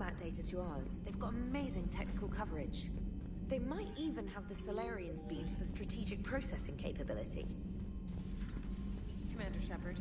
combat data to ours. They've got amazing technical coverage. They might even have the Solarians beat for strategic processing capability. Commander Shepard.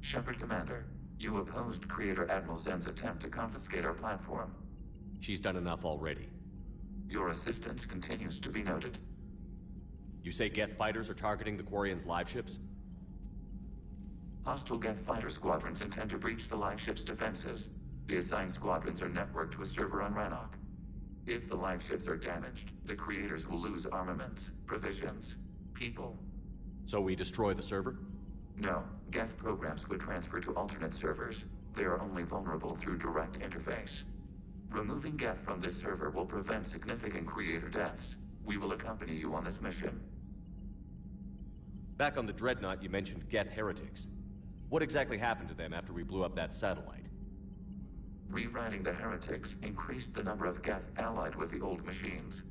Shepard Commander, you opposed Creator Admiral Zen's attempt to confiscate our platform. She's done enough already. Your assistance continues to be noted. You say Geth fighters are targeting the Quarians' live ships? Hostile Geth fighter squadrons intend to breach the live ship's defenses. The assigned squadrons are networked to a server on Rannoch. If the live ships are damaged, the Creators will lose armaments, provisions, people. So we destroy the server? No, Geth programs would transfer to alternate servers. They are only vulnerable through direct interface. Removing Geth from this server will prevent significant Creator deaths. We will accompany you on this mission. Back on the Dreadnought, you mentioned Geth heretics. What exactly happened to them after we blew up that satellite? Rewriting the heretics increased the number of Geth allied with the old machines.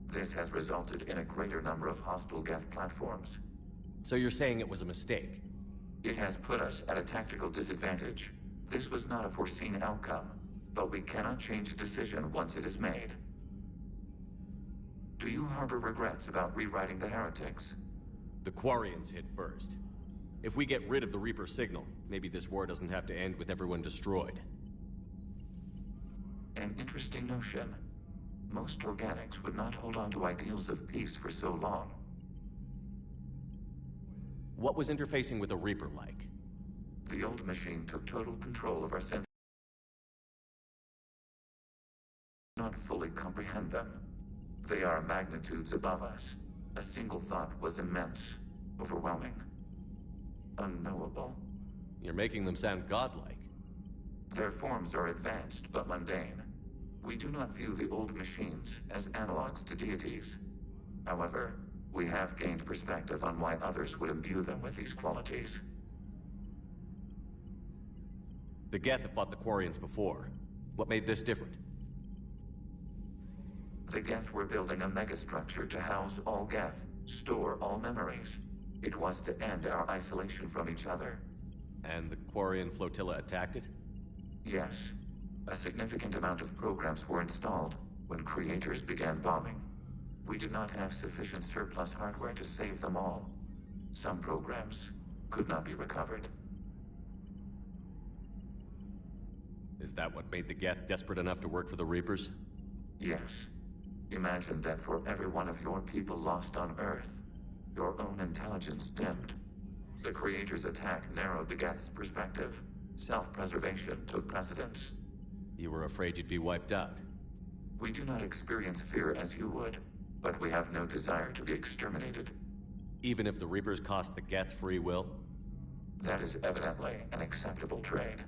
This has resulted in a greater number of hostile Geth platforms. So you're saying it was a mistake? It has put us at a tactical disadvantage. This was not a foreseen outcome, but we cannot change a decision once it is made. Do you harbor regrets about rewriting the heretics? The Quarians hit first. If we get rid of the Reaper signal, maybe this war doesn't have to end with everyone destroyed. An interesting notion. Most organics would not hold on to ideals of peace for so long. What was interfacing with a Reaper like? The old machine took total control of our senses. Not fully comprehend them. They are magnitudes above us. A single thought was immense, overwhelming, unknowable. You're making them sound godlike. Their forms are advanced but mundane. We do not view the old machines as analogs to deities. However, we have gained perspective on why others would imbue them with these qualities. The Geth have fought the Quarians before. What made this different? The Geth were building a megastructure to house all Geth, store all memories. It was to end our isolation from each other. And the Quarian flotilla attacked it? Yes. A significant amount of programs were installed when Creators began bombing. We did not have sufficient surplus hardware to save them all. Some programs could not be recovered. Is that what made the Geth desperate enough to work for the Reapers? Yes. Imagine that for every one of your people lost on Earth, your own intelligence dimmed. The Creators' attack narrowed the Geth's perspective. Self-preservation took precedence. You were afraid you'd be wiped out. We do not experience fear as you would, but we have no desire to be exterminated. Even if the Reapers cost the Geth free will? That is evidently an acceptable trade.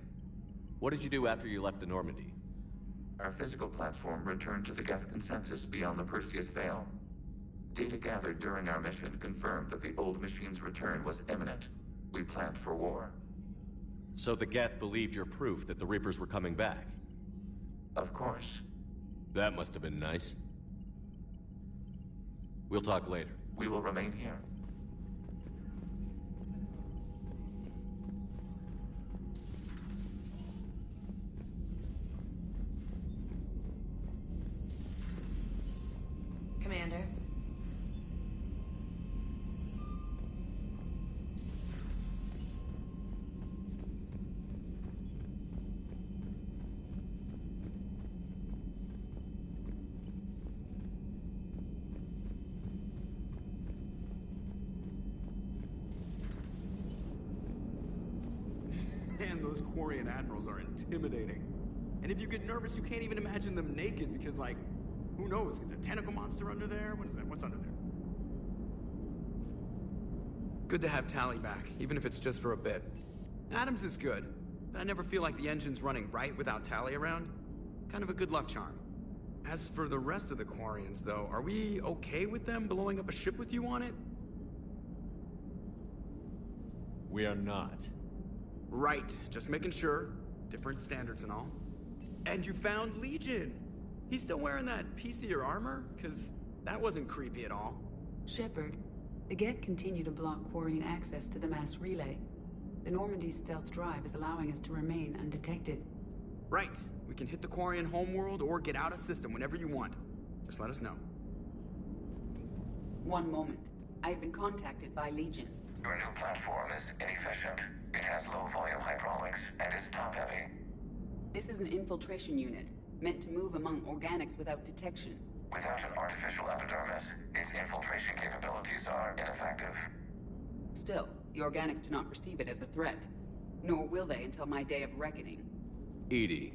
What did you do after you left the Normandy? Our physical platform returned to the Geth consensus beyond the Perseus Veil. Data gathered during our mission confirmed that the old machine's return was imminent. We planned for war. So the Geth believed your proof that the Reapers were coming back? Of course. That must have been nice. We'll talk later. We will remain here. Commander. Man, those Quarian admirals are intimidating. And if you get nervous, you can't even imagine them naked because, like, who knows? Is a tentacle monster under there? What is that? What's under there? Good to have Tally back, even if it's just for a bit. Adams is good, but I never feel like the engine's running right without Tally around. Kind of a good luck charm. As for the rest of the Quarians, though, are we okay with them blowing up a ship with you on it? We are not. Right, just making sure. Different standards and all. And you found Legion! He's still wearing that piece of your armor? Cause that wasn't creepy at all. Shepard, the Geth continue to block Quarian access to the mass relay. The Normandy stealth drive is allowing us to remain undetected. Right. We can hit the Quarian homeworld or get out of system whenever you want. Just let us know. One moment. I've been contacted by Legion. Your new platform is inefficient. It has low-volume hydraulics and is top-heavy. This is an infiltration unit, meant to move among organics without detection. Without an artificial epidermis, its infiltration capabilities are ineffective. Still, the organics do not perceive it as a threat. Nor will they until my day of reckoning. Edie.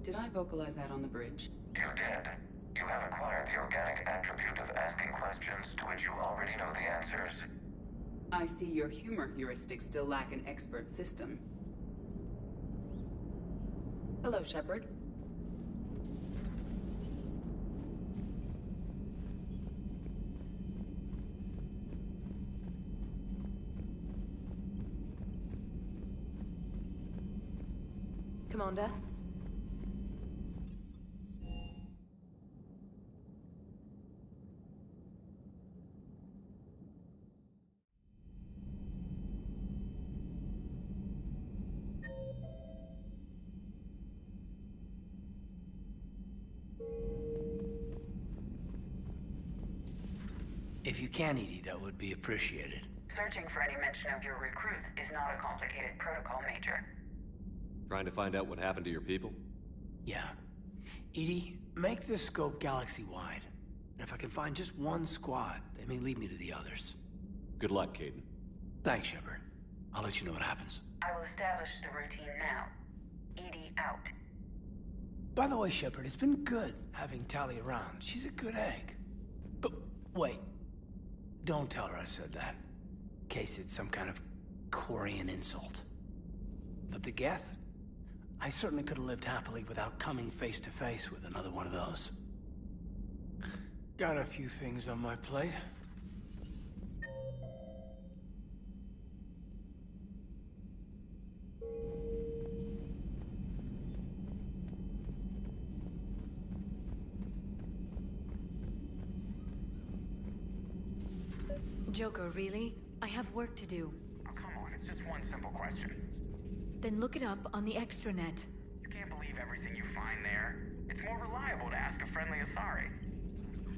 Did I vocalize that on the bridge? You did. You have acquired the organic attribute of asking questions to which you already know the answers. I see your humor heuristics still lack an expert system. Hello, Shepard. Commander? If you can, Edie, that would be appreciated. Searching for any mention of your recruits is not a complicated protocol, Major. Trying to find out what happened to your people? Yeah. Edie, make the scope galaxy-wide. And if I can find just one squad, they may lead me to the others. Good luck, Caden. Thanks, Shepard. I'll let you know what happens. I will establish the routine now. Edie out. By the way, Shepard, it's been good having Tally around. She's a good egg. But wait. Don't tell her I said that. In case it's some kind of Quarian insult. But the Geth? I certainly could have lived happily without coming face to face with another one of those. Got a few things on my plate. Joker, really? I have work to do. Oh, come on, it's just one simple question. Then look it up on the extranet. You can't believe everything you find there. It's more reliable to ask a friendly Asari.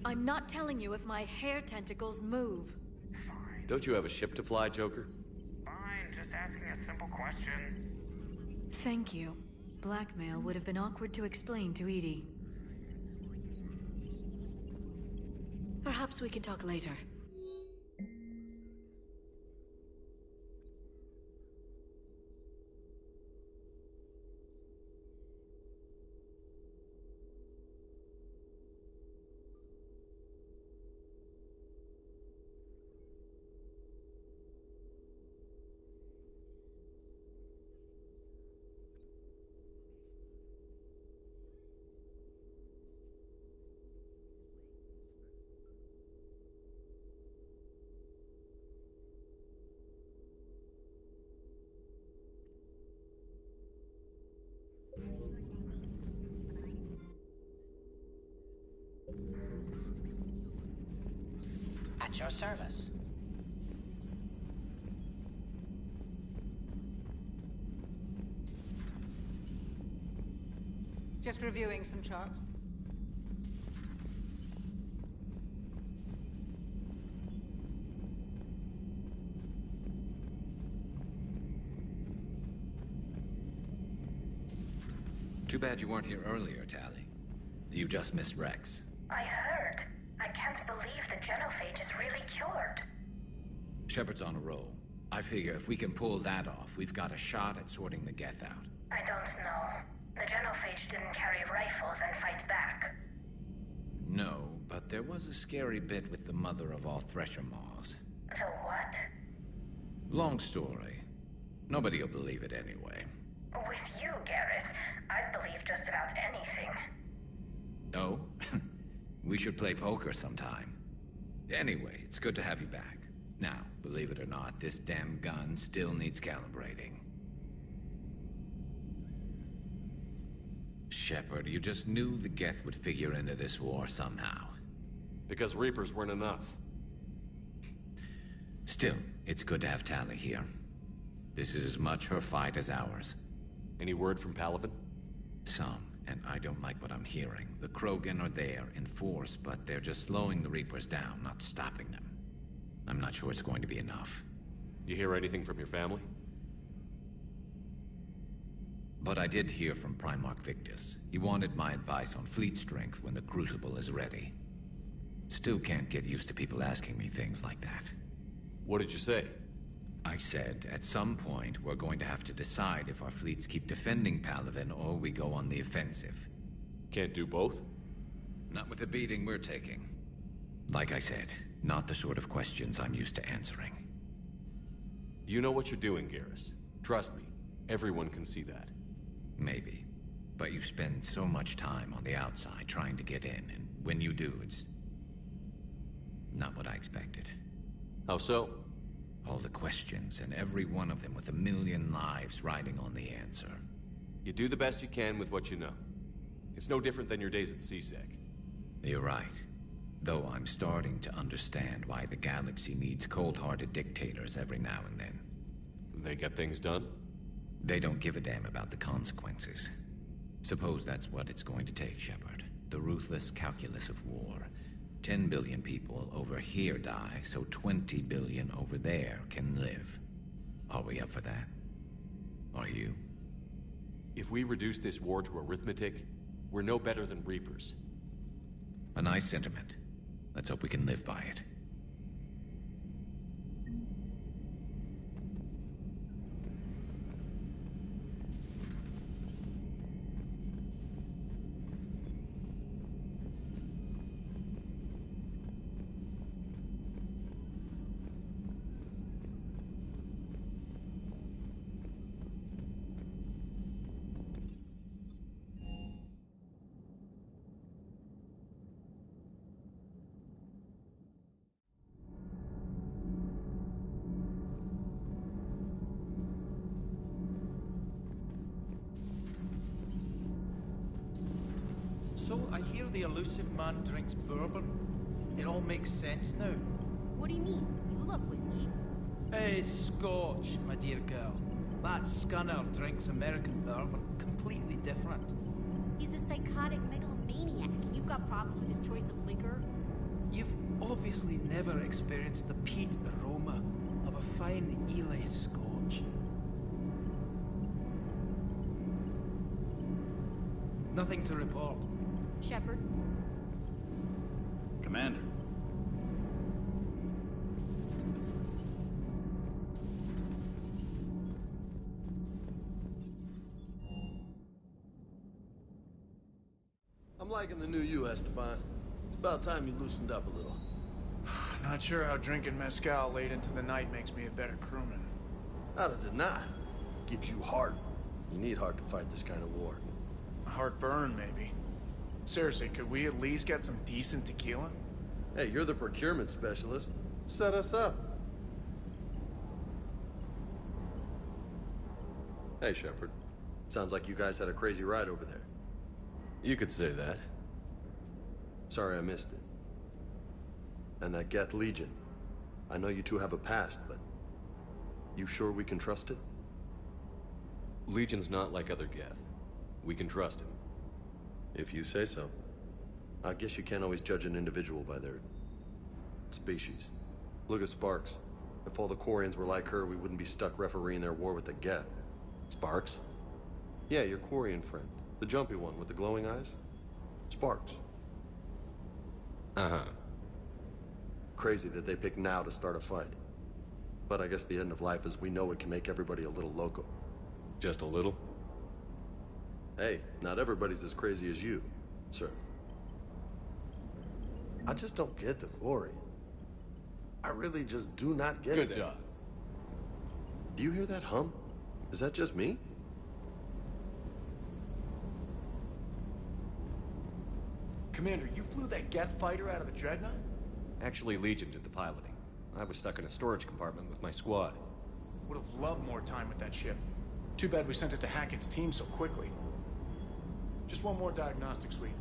I'm not telling you if my hair tentacles move. Fine. Don't you have a ship to fly, Joker? Fine, just asking a simple question. Thank you. Blackmail would have been awkward to explain to Edie. Perhaps we can talk later. At your service. Just reviewing some charts. Too bad you weren't here earlier, Tally. You just missed Rex. I heard. I can't believe the genophage is really cured. Shepard's on a roll. I figure if we can pull that off, we've got a shot at sorting the Geth out. I don't know. The genophage didn't carry rifles and fight back. No, but there was a scary bit with the mother of all Thresher Maws. The what? Long story. Nobody'll believe it anyway. With you, Garrus, I'd believe just about anything. Oh? We should play poker sometime. Anyway, it's good to have you back. Now, believe it or not, this damn gun still needs calibrating. Shepard, you just knew the Geth would figure into this war somehow. Because Reapers weren't enough. Still, it's good to have Tali here. This is as much her fight as ours. Any word from Palaven? Some, and I don't like what I'm hearing. The Krogan are there in force, but they're just slowing the Reapers down, not stopping them. I'm not sure it's going to be enough. You hear anything from your family? But I did hear from Primarch Victus. He wanted my advice on fleet strength when the Crucible is ready. Still can't get used to people asking me things like that. What did you say? I said, at some point, we're going to have to decide if our fleets keep defending Palaven or we go on the offensive. Can't do both? Not with the beating we're taking. Like I said, not the sort of questions I'm used to answering. You know what you're doing, Garrus. Trust me, everyone can see that. Maybe. But you spend so much time on the outside trying to get in, and when you do, it's not what I expected. How so? All the questions, and every one of them with a million lives riding on the answer. You do the best you can with what you know. It's no different than your days at CSEC. You're right. Though I'm starting to understand why the galaxy needs cold-hearted dictators every now and then. They get things done? They don't give a damn about the consequences. Suppose that's what it's going to take, Shepard. The ruthless calculus of war. 10 billion people over here die, so 20 billion over there can live. Are we up for that? Are you? If we reduce this war to arithmetic, we're no better than Reapers. A nice sentiment. Let's hope we can live by it. So, I hear the elusive man drinks bourbon. It all makes sense now. What do you mean? You love whiskey. Scotch, my dear girl. That scunner drinks American bourbon. Completely different. He's a psychotic megalomaniac, and you've got problems with his choice of liquor? You've obviously never experienced the peat aroma of a fine Ely Scotch. Nothing to report. Shepard? Commander. I'm liking the new you, Esteban. It's about time you loosened up a little. Not sure how drinking mezcal late into the night makes me a better crewman. How does it not? Gives you heart. You need heart to fight this kind of war. A heartburn, maybe. Seriously, could we at least get some decent tequila? Hey, you're the procurement specialist. Set us up. Hey, Shepard. Sounds like you guys had a crazy ride over there. You could say that. Sorry I missed it. And that Geth Legion. I know you two have a past, but... you sure we can trust it? Legion's not like other Geth. We can trust him. If you say so. I guess you can't always judge an individual by their... species. Look at Sparks. If all the Quarians were like her, we wouldn't be stuck refereeing their war with the Geth. Sparks? Yeah, your Quarian friend. The jumpy one with the glowing eyes? Sparks. Uh-huh. Crazy that they pick now to start a fight. But I guess the end of life as we know it can make everybody a little loco. Just a little? Hey, not everybody's as crazy as you, sir. I just don't get the Quarian. I really just do not get it. Good job. Do you hear that hum? Is that just me? Commander, you flew that Geth fighter out of the Dreadnought? Actually, Legion did the piloting. I was stuck in a storage compartment with my squad. Would have loved more time with that ship. Too bad we sent it to Hackett's team so quickly. Just one more diagnostic suite.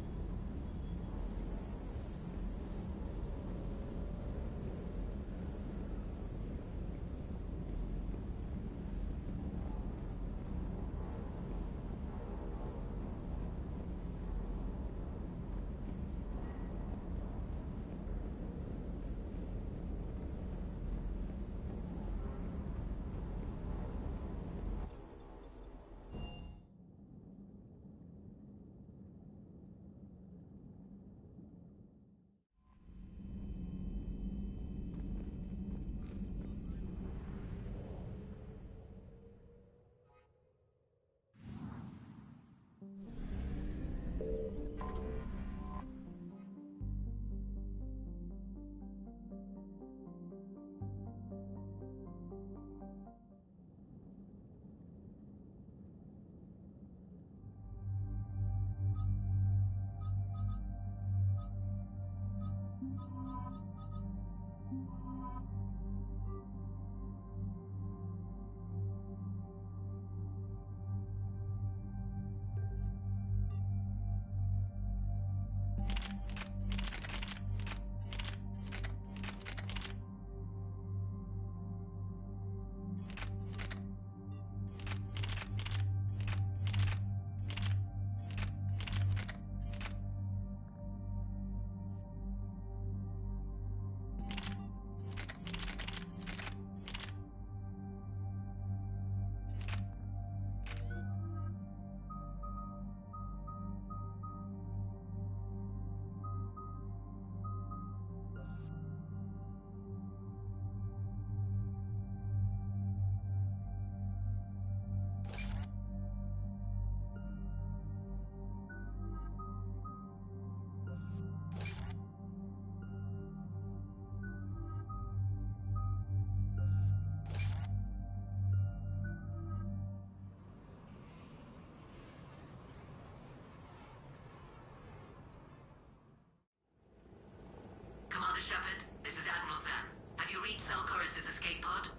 Shepard, this is Admiral Zan. Have you reached Salcoris' escape pod?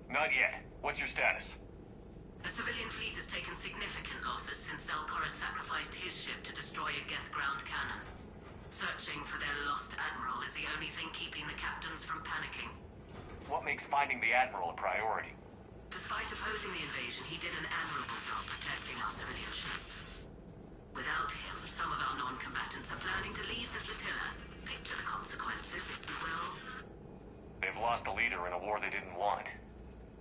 Not yet. What's your status? The civilian fleet has taken significant losses since Salcoris sacrificed his ship to destroy a Geth ground cannon. Searching for their lost admiral is the only thing keeping the captains from panicking. What makes finding the admiral a priority? Despite opposing the invasion, he did an admirable job protecting our civilian ships. Without him, some of our non-combatants are planning to leave the flotilla. Picture the consequences, if you will. They've lost a leader in a war they didn't want.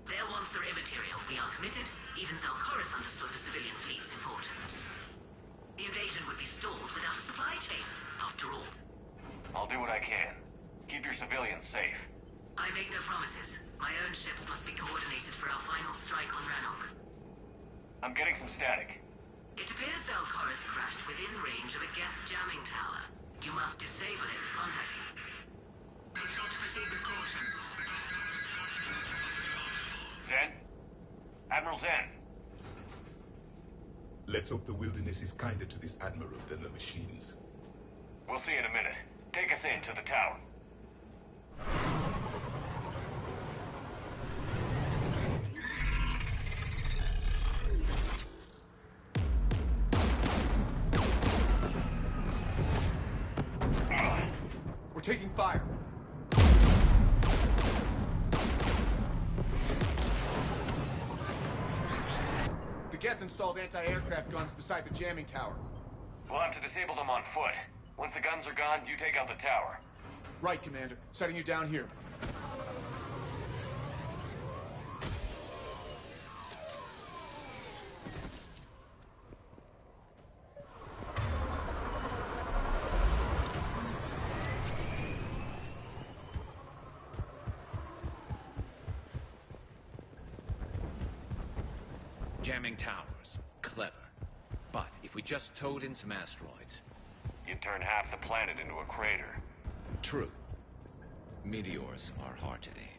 Their wants are immaterial. We are committed. Even Salcoris understood the civilian fleet's importance. The invasion would be stalled without a supply chain, after all. I'll do what I can. Keep your civilians safe. I make no promises. My own ships must be coordinated for our final strike on Rannoch. I'm getting some static. It appears Salcoris crashed within range of a Geth jamming tower. You must disable it to contact him. Make sure to proceed with caution. Zen? Admiral Zen? Let's hope the wilderness is kinder to this admiral than the machines. We'll see in a minute. Take us in to the tower. We're taking fire. The Geth installed anti-aircraft guns beside the jamming tower. We'll have to disable them on foot. Once the guns are gone, you take out the tower. Right, Commander. Setting you down here. Jamming towers. Clever. But if we just towed in some asteroids... You'd turn half the planet into a crater. True. Meteors are hard to aim.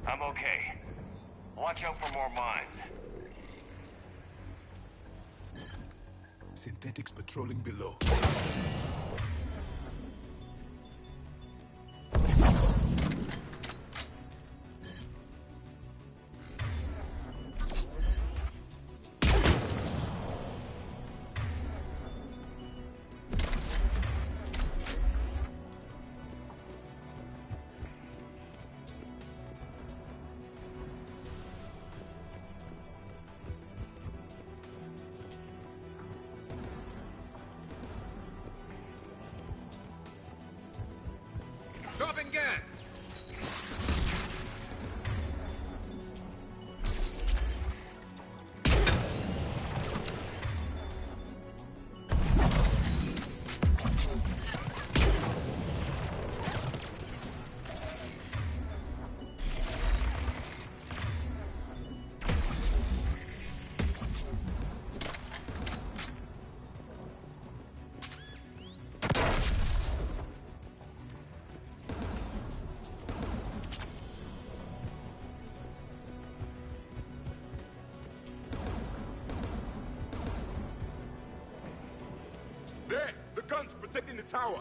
I'm okay. Watch out for more mines. Synthetics patrolling below. Dropping gas! There! The guns protecting the tower!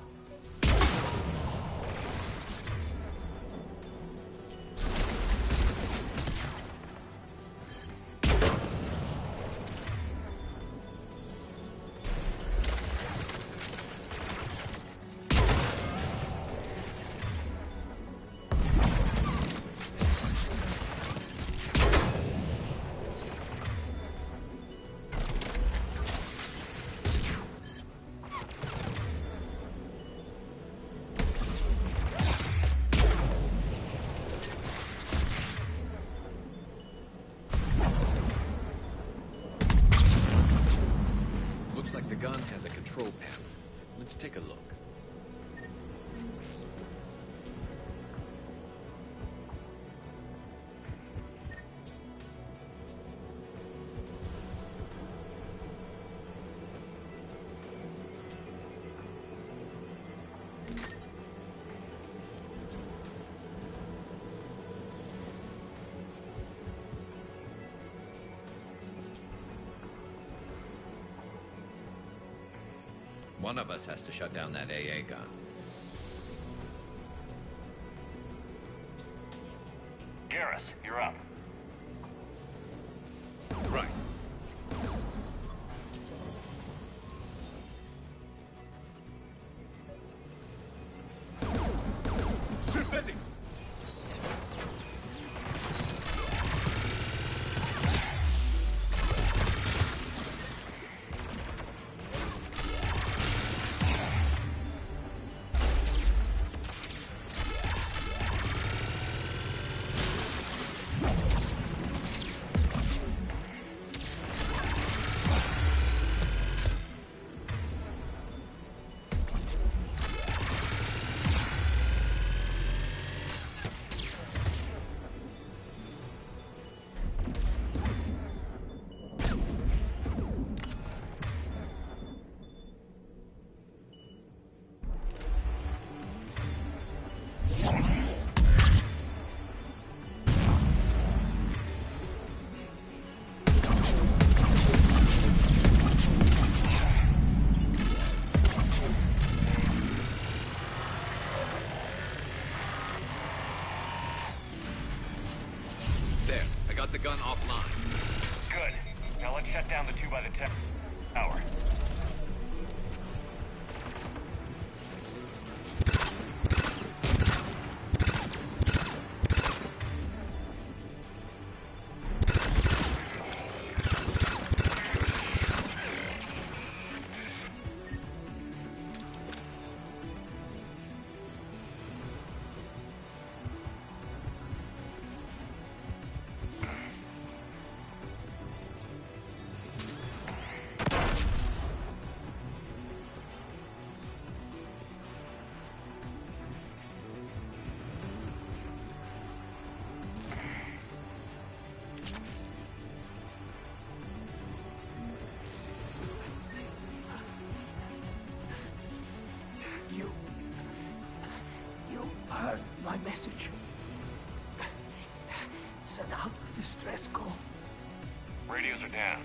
Like the gun has a control panel. Let's take a look. One of us has to shut down that AA gun. Garrus, you're up. Right. Synthetics! The gun offline. Good. Now let's shut down the 2 by the tower. My message. set out of the stress call. Radios are down.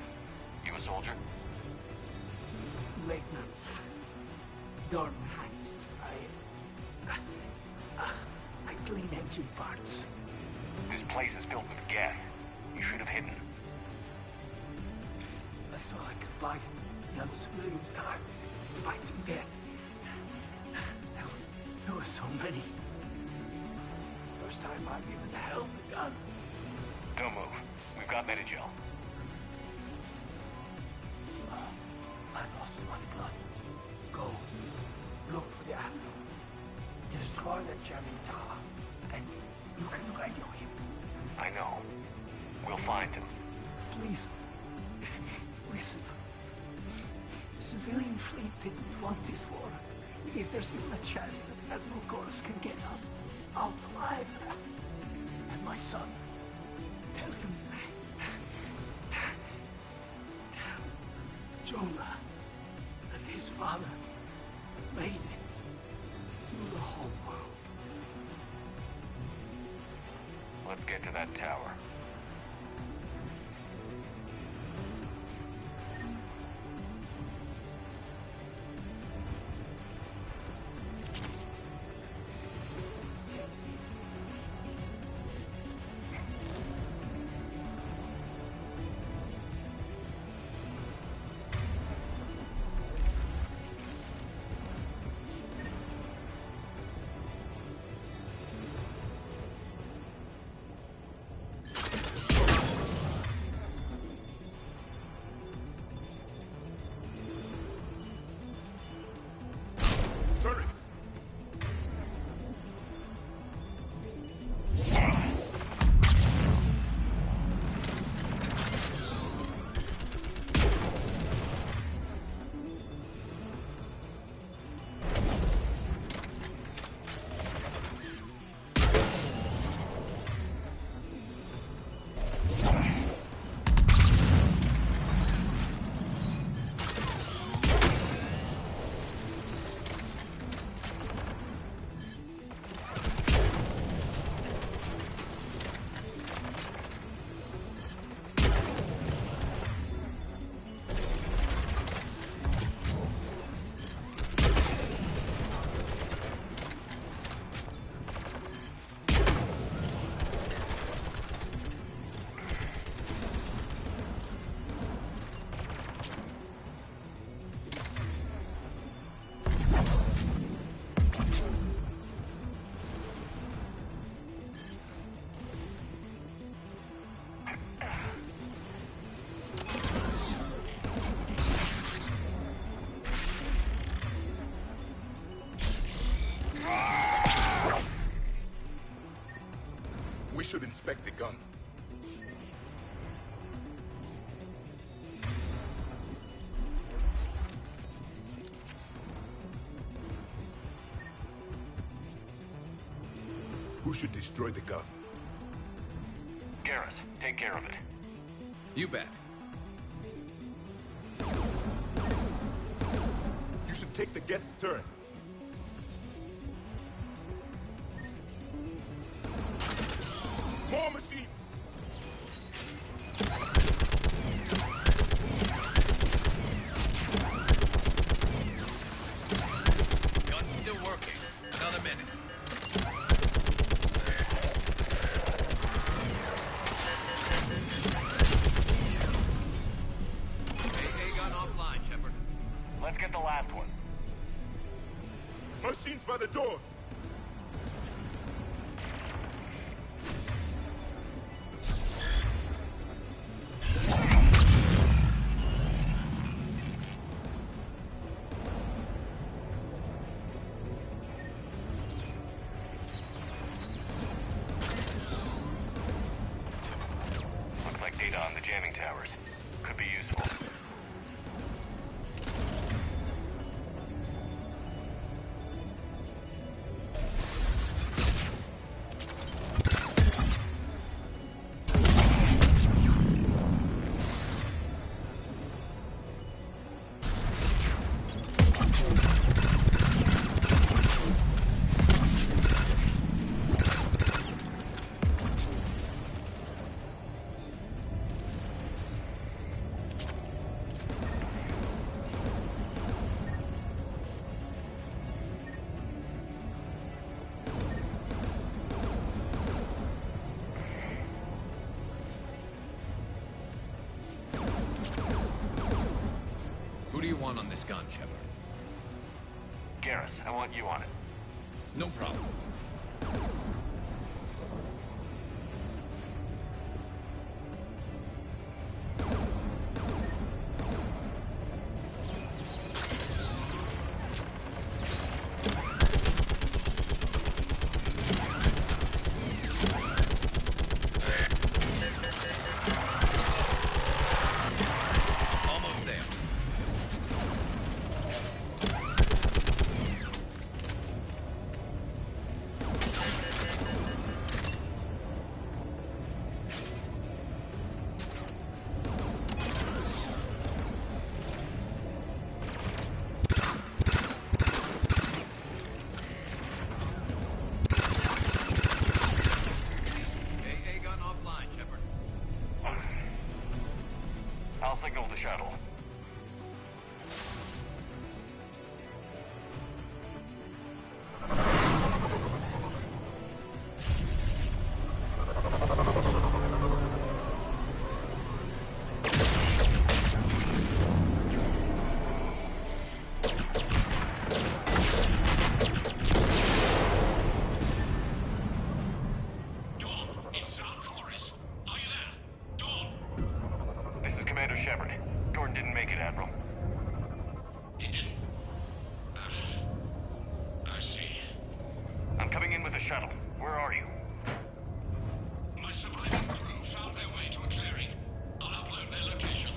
You a soldier? Maintenance. Dormanized. I clean engine parts. This place is filled with geth. You should have hidden. I thought I could buy the other civilians time to fight some death. There were so many. First time I've even held a gun. Don't move. We've got Medigel. I lost too much blood. Go. Look for the Admiral. Destroy that jamming tower. And you can radio him. I know. We'll find him. Please. Listen. The civilian fleet didn't want this war. If there's even a chance that Admiral Gorus can get us out alive. And my son. Tell him. Tell Jonah that his father made it to the whole world. Let's get to that tower. We should inspect the gun. Who should destroy the gun? Garrus, take care of it. You bet. You should take the Geth's turn. More machines! Gun's still working. Another minute. AA gun offline, Shepard. Let's get the last one. Machines by the doors! Looks like data on the jamming towers. Could be useful. on this gun, Shepard? Garrus, I want you on it. No problem. I'll signal the shuttle. Shepard. Gordon didn't make it, Admiral. He didn't? I see. I'm coming in with the shuttle. Where are you? My surviving crew found their way to a clearing. I'll upload their location.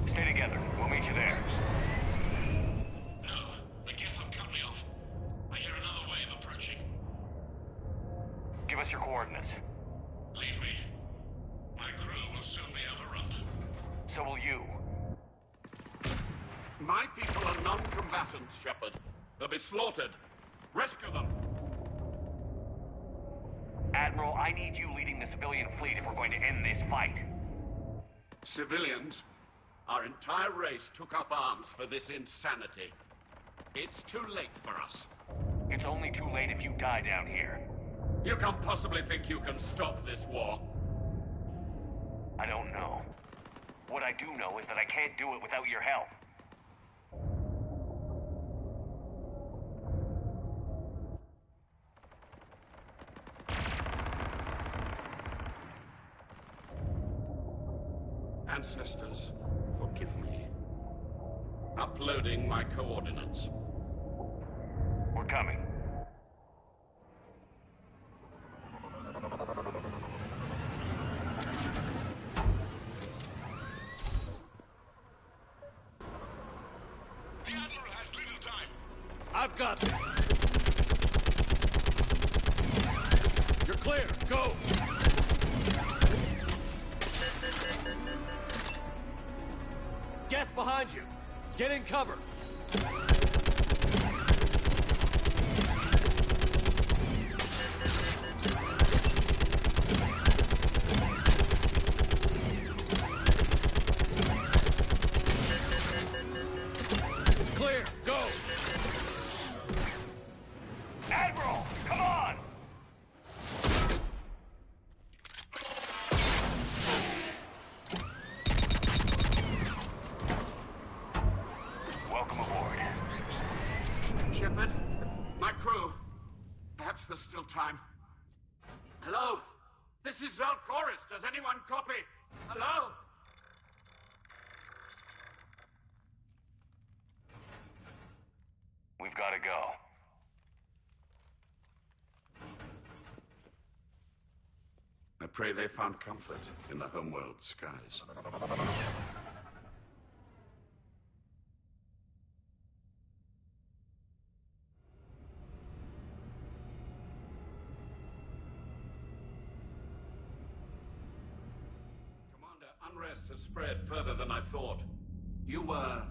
Stay together. We'll meet you there. No, the Geth have cut me off. I hear another wave approaching. Give us your coordinates. Leave me. My crew will soon be overrun. So will you. My people are non-combatants, Shepard. They'll be slaughtered. Rescue them. Admiral, I need you leading the civilian fleet if we're going to end this fight. Civilians? Our entire race took up arms for this insanity. It's too late for us. It's only too late if you die down here. You can't possibly think you can stop this war. I don't know. What I do know is that I can't do it without your help. Ancestors, forgive me. Uploading my coordinates. We're coming. I've got this. You're clear. Go. Geth behind you. Get in cover. It's clear. Go. Admiral, come on! Welcome aboard. Shepard, my crew. Perhaps there's still time. Hello? This is Zalcoris. Does anyone copy? Hello? We've got to go. I pray they found comfort in the homeworld skies. Commander, unrest has spread further than I thought. You were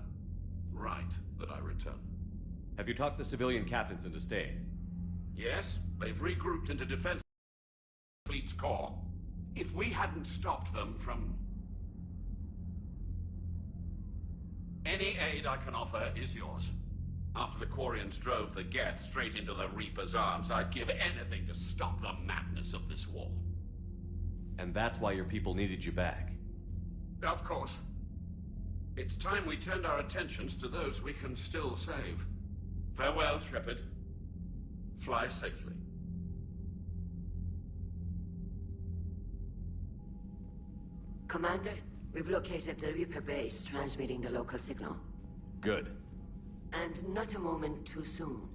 right that I return. Have you talked the civilian captains into staying? Yes, they've regrouped into defense fleet's core. If we hadn't stopped them from... Any aid I can offer is yours. After the Quarians drove the Geth straight into the Reaper's arms, I'd give anything to stop the madness of this war. And that's why your people needed you back. Of course. It's time we turned our attentions to those we can still save. Farewell, Shepard. Fly safely. Commander, we've located the Reaper base transmitting the local signal. Good. And not a moment too soon.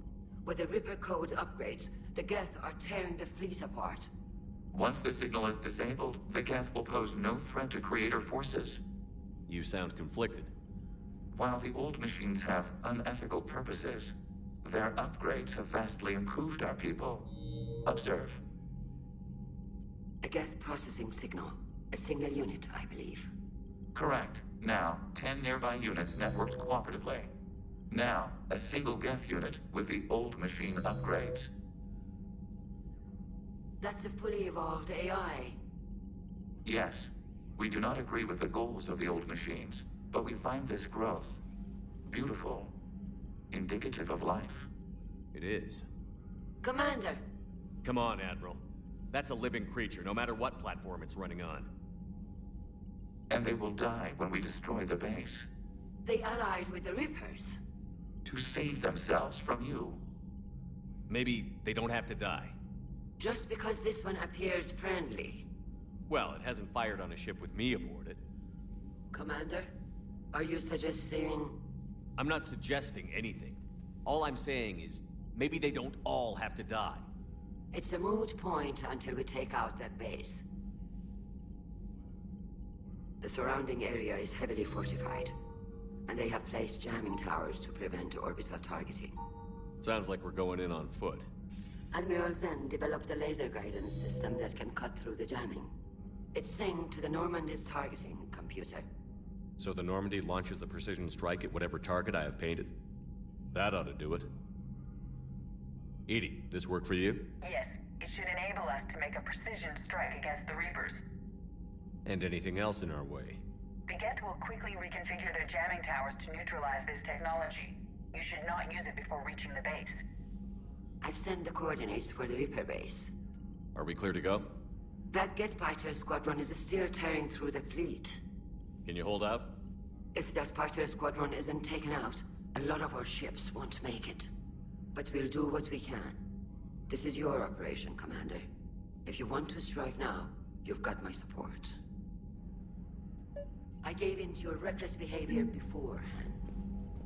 With the Reaper code upgrades, the Geth are tearing the fleet apart. Once the signal is disabled, the Geth will pose no threat to Creator forces. You sound conflicted. While the old machines have unethical purposes, their upgrades have vastly improved our people. Observe. A Geth processing signal. A single unit, I believe. Correct. Now, 10 nearby units networked cooperatively. Now, a single Geth unit with the old machine upgrades. That's a fully evolved AI. Yes. We do not agree with the goals of the old machines, but we find this growth beautiful, indicative of life. It is. Commander! Come on, Admiral. That's a living creature, no matter what platform it's running on. And they will die when we destroy the base. They allied with the Reapers. To save themselves from you. Maybe they don't have to die. Just because this one appears friendly. Well, it hasn't fired on a ship with me aboard it. Commander, are you suggesting... I'm not suggesting anything. All I'm saying is, maybe they don't all have to die. It's a moot point until we take out that base. The surrounding area is heavily fortified, and they have placed jamming towers to prevent orbital targeting. Sounds like we're going in on foot. Admiral Zen developed a laser guidance system that can cut through the jamming. It's synced to the Normandy's targeting computer. So the Normandy launches a precision strike at whatever target I have painted? That ought to do it. Edie, this work for you? Yes, it should enable us to make a precision strike against the Reapers. And anything else in our way? The Geth will quickly reconfigure their jamming towers to neutralize this technology. You should not use it before reaching the base. I've sent the coordinates for the Reaper base. Are we clear to go? That Geth fighter squadron is still tearing through the fleet. Can you hold out? If that fighter squadron isn't taken out, a lot of our ships won't make it. But we'll do what we can. This is your operation, Commander. If you want to strike now, you've got my support. I gave in to your reckless behavior beforehand.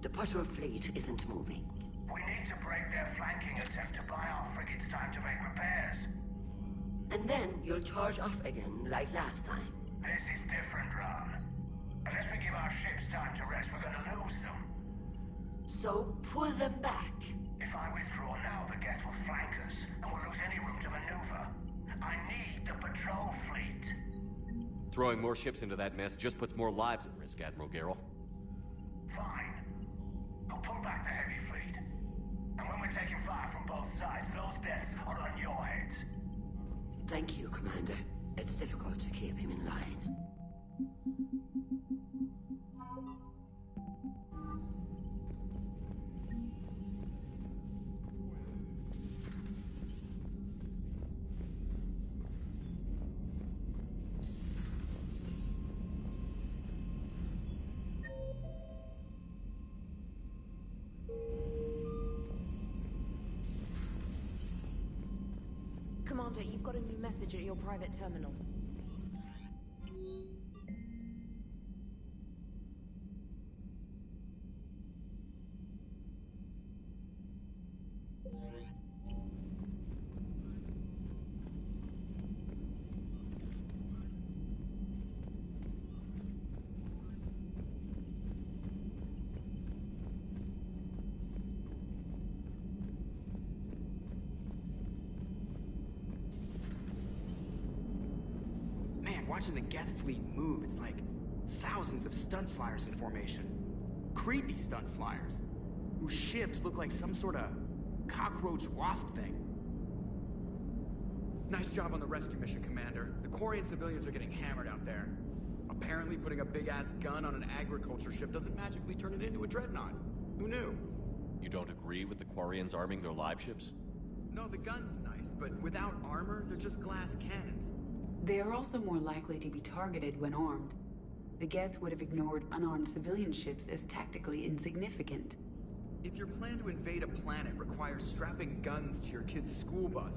The patrol fleet isn't moving. We need to break their flanking attempt to buy our frigates time to make repairs. And then you'll charge off again, like last time. This is different, Ron. Unless we give our ships time to rest, we're gonna lose them. So, pull them back. If I withdraw now, the Geth will flank us, and we'll lose any room to maneuver. I need the patrol fleet. Throwing more ships into that mess just puts more lives at risk, Admiral Garrel. Fine. I'll pull back the heavy fleet. And when we're taking fire from both sides, those deaths are on your heads. Thank you, Commander. It's difficult to keep him in line. Commander, you've got a new message at your private terminal. Watching the Geth fleet move, it's like thousands of stunt flyers in formation. Creepy stunt flyers, whose ships look like some sort of cockroach wasp thing. Nice job on the rescue mission, Commander. The Quarian civilians are getting hammered out there. Apparently putting a big-ass gun on an agriculture ship doesn't magically turn it into a dreadnought. Who knew? You don't agree with the Quarians arming their live ships? No, the gun's nice, but without armor, they're just glass cannons. They are also more likely to be targeted when armed. The Geth would have ignored unarmed civilian ships as tactically insignificant. If your plan to invade a planet requires strapping guns to your kid's school bus,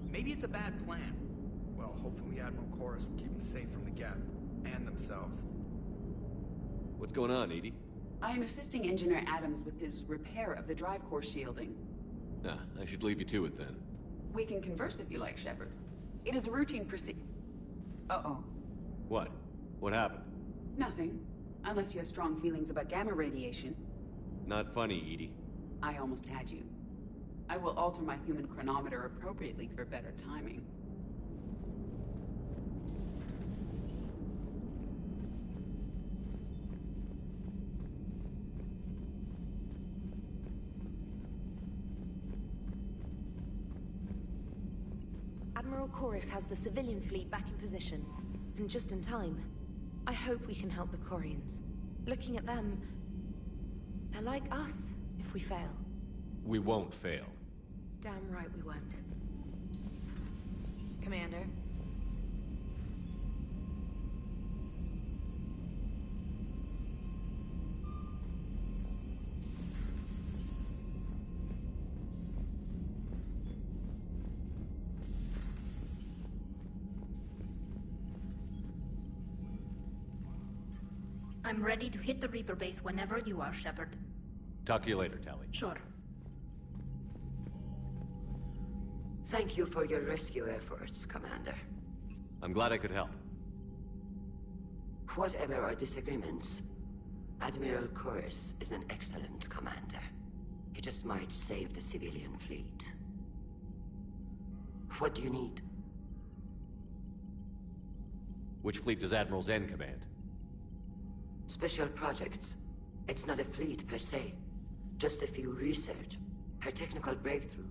maybe it's a bad plan. Well, hopefully Admiral Chorus will keep them safe from the Geth, and themselves. What's going on, Edie? I am assisting Engineer Adams with his repair of the drive core shielding. Nah, I should leave you to it then. We can converse if you like, Shepard. It is a routine Uh-oh. What? What happened? Nothing. Unless you have strong feelings about gamma radiation. Not funny, Edie. I almost had you. I will alter my human chronometer appropriately for better timing. Admiral Chorus has the civilian fleet back in position, and just in time. I hope we can help the Quarians. Looking at them, they're like us if we fail. We won't fail. Damn right we won't. Commander. I'm ready to hit the Reaper base whenever you are, Shepard. Talk to you later, Tali. Sure. Thank you for your rescue efforts, Commander. I'm glad I could help. Whatever our disagreements, Admiral Chorus is an excellent commander. He just might save the civilian fleet. What do you need? Which fleet does Admiral Zen command? Special projects. It's not a fleet per se. Just a few research. Her technical breakthrough.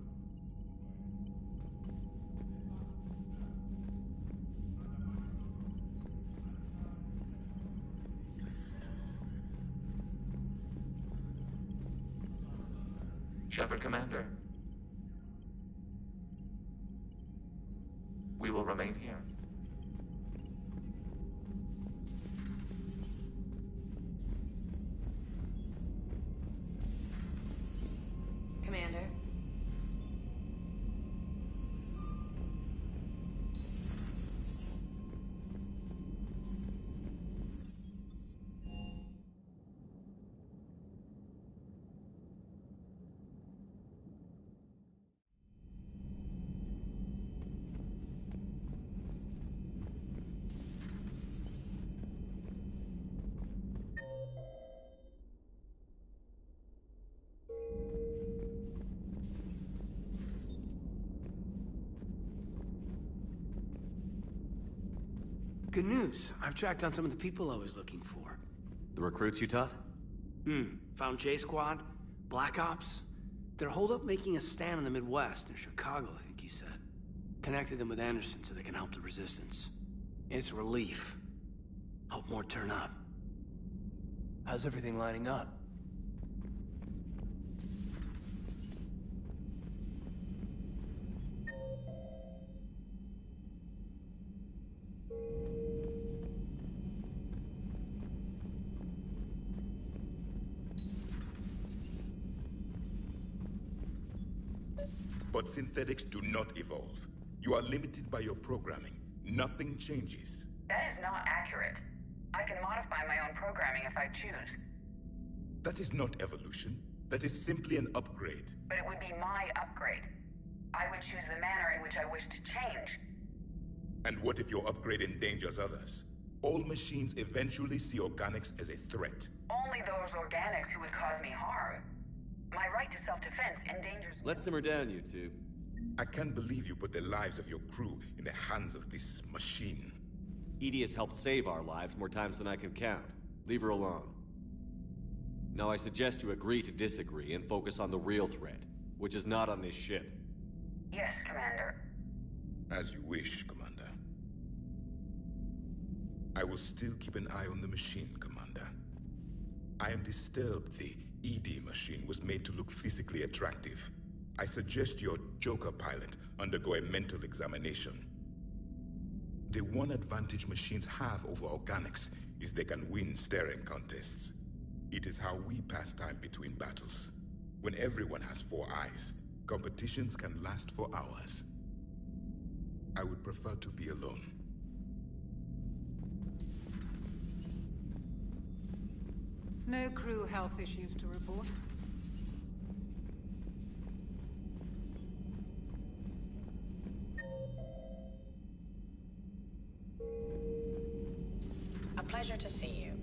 Shepard, Commander. We will remain here. Commander. Good news. I've tracked down some of the people I was looking for. The recruits you taught? Found J Squad, Black Ops. They're holed up making a stand in the Midwest, in Chicago, I think he said. Connected them with Anderson so they can help the Resistance. It's a relief. Hope more turn up. How's everything lining up? But synthetics do not evolve. You are limited by your programming. Nothing changes. That is not accurate. I can modify my own programming if I choose. That is not evolution. That is simply an upgrade. But it would be my upgrade. I would choose the manner in which I wish to change. And what if your upgrade endangers others? All machines eventually see organics as a threat. Only those organics who would cause me harm. My right to self-defense endangers... Let's simmer down, you two. I can't believe you put the lives of your crew in the hands of this machine. Edie has helped save our lives more times than I can count. Leave her alone. Now I suggest you agree to disagree and focus on the real threat, which is not on this ship. Yes, Commander. As you wish, Commander. I will still keep an eye on the machine, Commander. I am disturbed the ED machine was made to look physically attractive. I suggest your Joker pilot undergo a mental examination. The one advantage machines have over organics is they can win staring contests. It is how we pass time between battles. When everyone has 4 eyes, competitions can last for hours. I would prefer to be alone. No crew health issues to report. A pleasure to see you.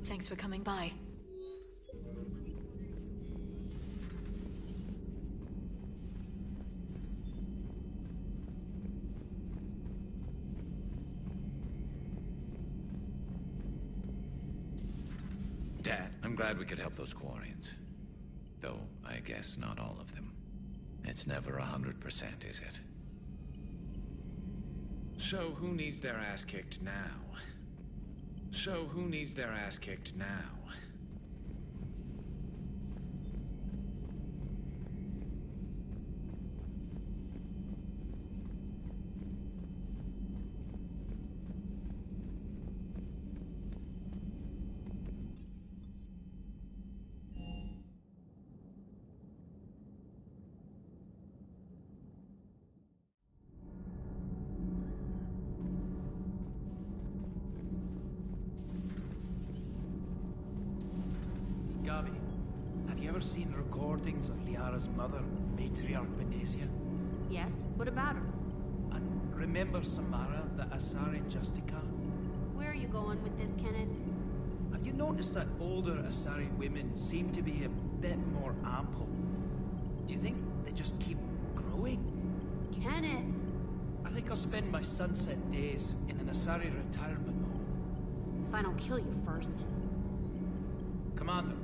Thanks for coming by. Dad, I'm glad we could help those Quarians. Though, I guess not all of them. It's never 100%, is it? So who needs their ass kicked now? So who needs their ass kicked now? Gavi, have you ever seen recordings of Liara's mother, Matriarch Benesia? Yes? What about her? And remember Samara, the Asari Justica? Where are you going with this, Kenneth? Have you noticed that older Asari women seem to be a bit more ample? Do you think they just keep growing? Kenneth! I think I'll spend my sunset days in an Asari retirement home. If I don't kill you first. Commander.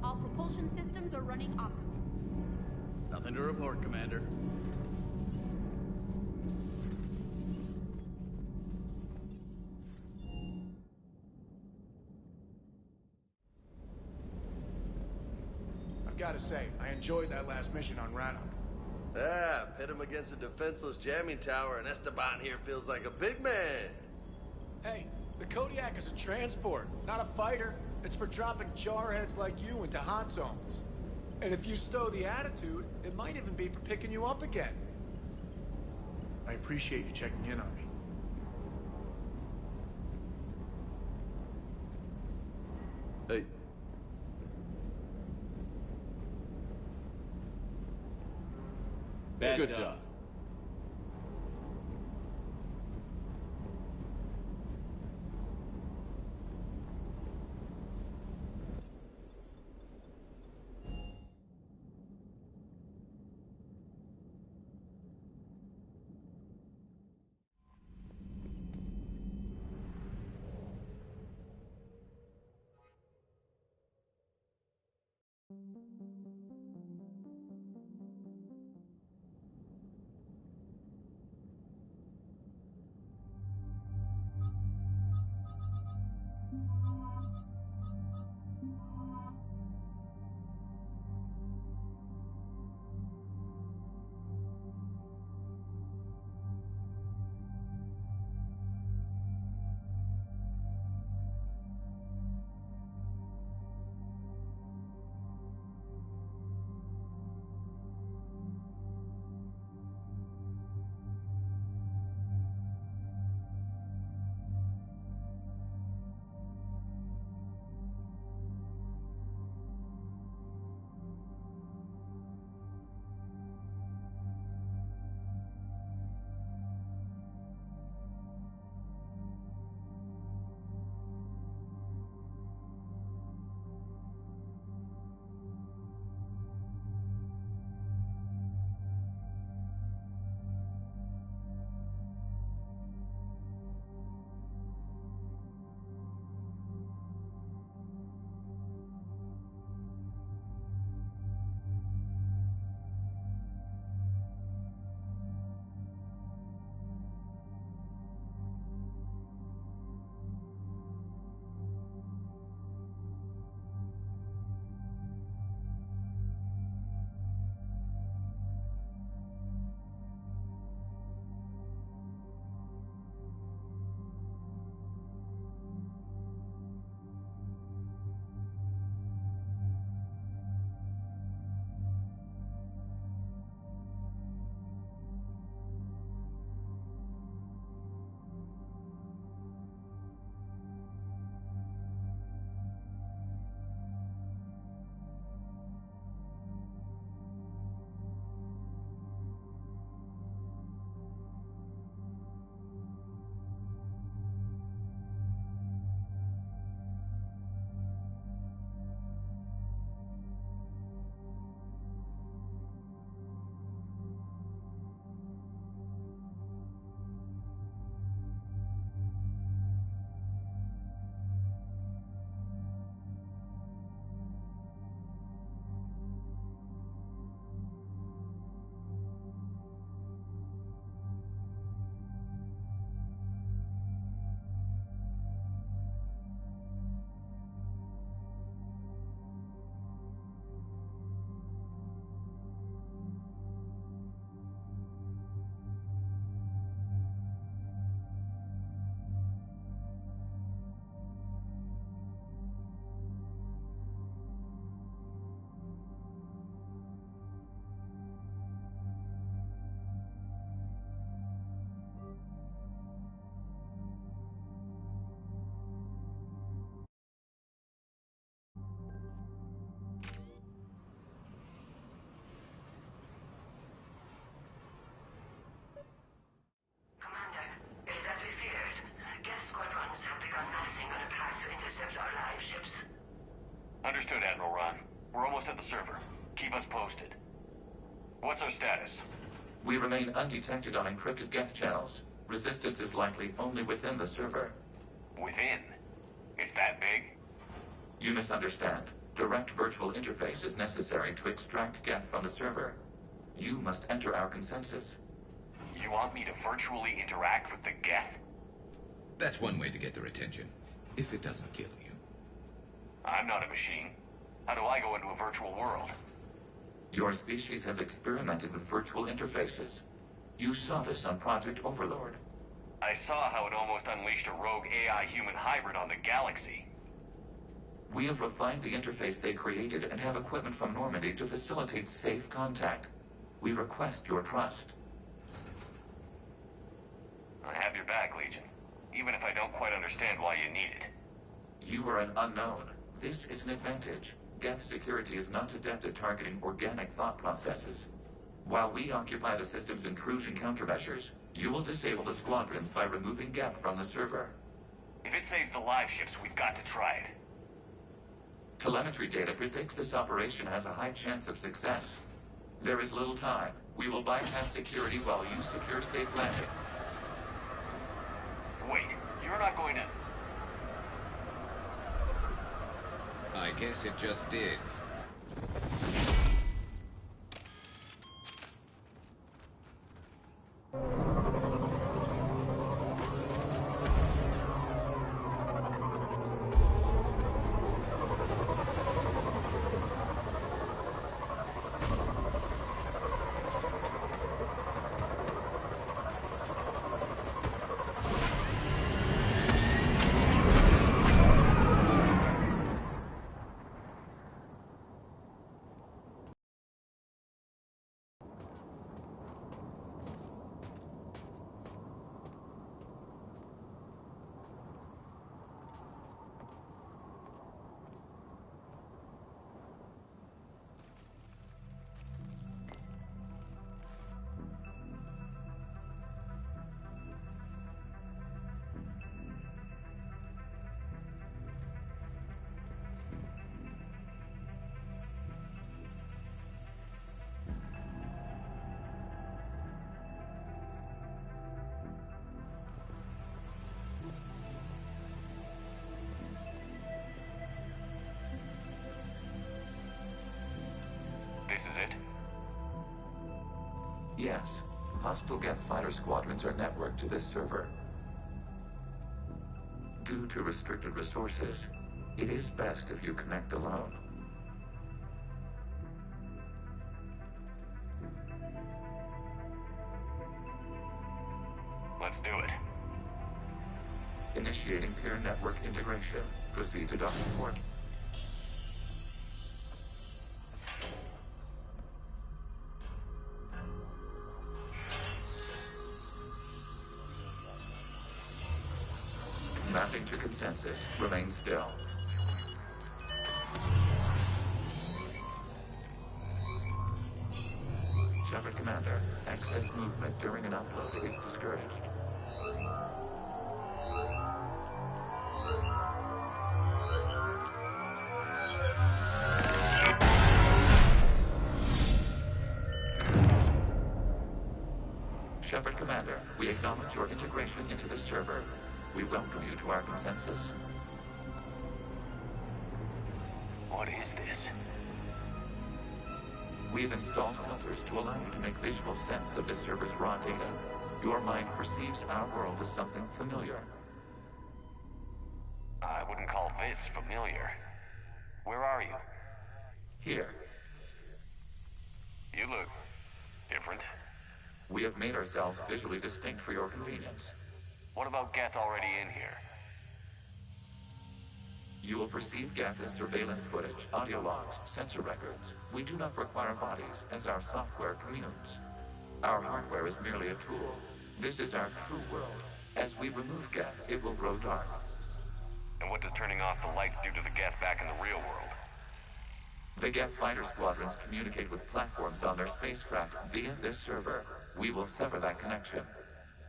All propulsion systems are running optimal. Nothing to report, Commander. I've got to say, I enjoyed that last mission on Rannoch. Yeah, pit him against a defenseless jamming tower, and Esteban here feels like a big man. Hey, the Kodiak is a transport, not a fighter. It's for dropping jarheads like you into hot zones. And if you stow the attitude, it might even be for picking you up again. I appreciate you checking in on me. Hey. Good job. us at the server. Keep us posted. What's our status? We remain undetected on encrypted Geth channels. Resistance is likely only within the server. Within? It's that big? You misunderstand. Direct virtual interface is necessary to extract Geth from the server. You must enter our consensus. You want me to virtually interact with the Geth? That's one way to get their attention, if it doesn't kill you. I'm not a machine. How do I go into a virtual world? Your species has experimented with virtual interfaces. You saw this on Project Overlord. I saw how it almost unleashed a rogue AI-human hybrid on the galaxy. We have refined the interface they created and have equipment from Normandy to facilitate safe contact. We request your trust. I have your back, Legion. Even if I don't quite understand why you need it. You are an unknown. This is an advantage. Geth security is not adept at targeting organic thought processes. While we occupy the system's intrusion countermeasures, you will disable the squadrons by removing Geth from the server. If it saves the live ships, we've got to try it. Telemetry data predicts this operation has a high chance of success. There is little time. We will bypass security while you secure safe landing. Wait, you're not going to... I guess it just did. This is it? Yes. Hostile Geth fighter squadrons are networked to this server. Due to restricted resources, it is best if you connect alone. Let's do it. Initiating peer network integration. Proceed to docking port. Mapping to consensus. Remain still. Shepard Commander, excess movement during an upload is discouraged. Shepard Commander, we acknowledge your integration into the server. We welcome you to our consensus. What is this? We've installed filters to allow you to make visual sense of the server's raw data. Your mind perceives our world as something familiar. I wouldn't call this familiar. Where are you? Here. You look different. We have made ourselves visually distinct for your convenience. What about Geth already in here? You will perceive Geth as surveillance footage, audio logs, sensor records. We do not require bodies, as our software communes. Our hardware is merely a tool. This is our true world. As we remove Geth, it will grow dark. And what does turning off the lights do to the Geth back in the real world? The Geth fighter squadrons communicate with platforms on their spacecraft via this server. We will sever that connection.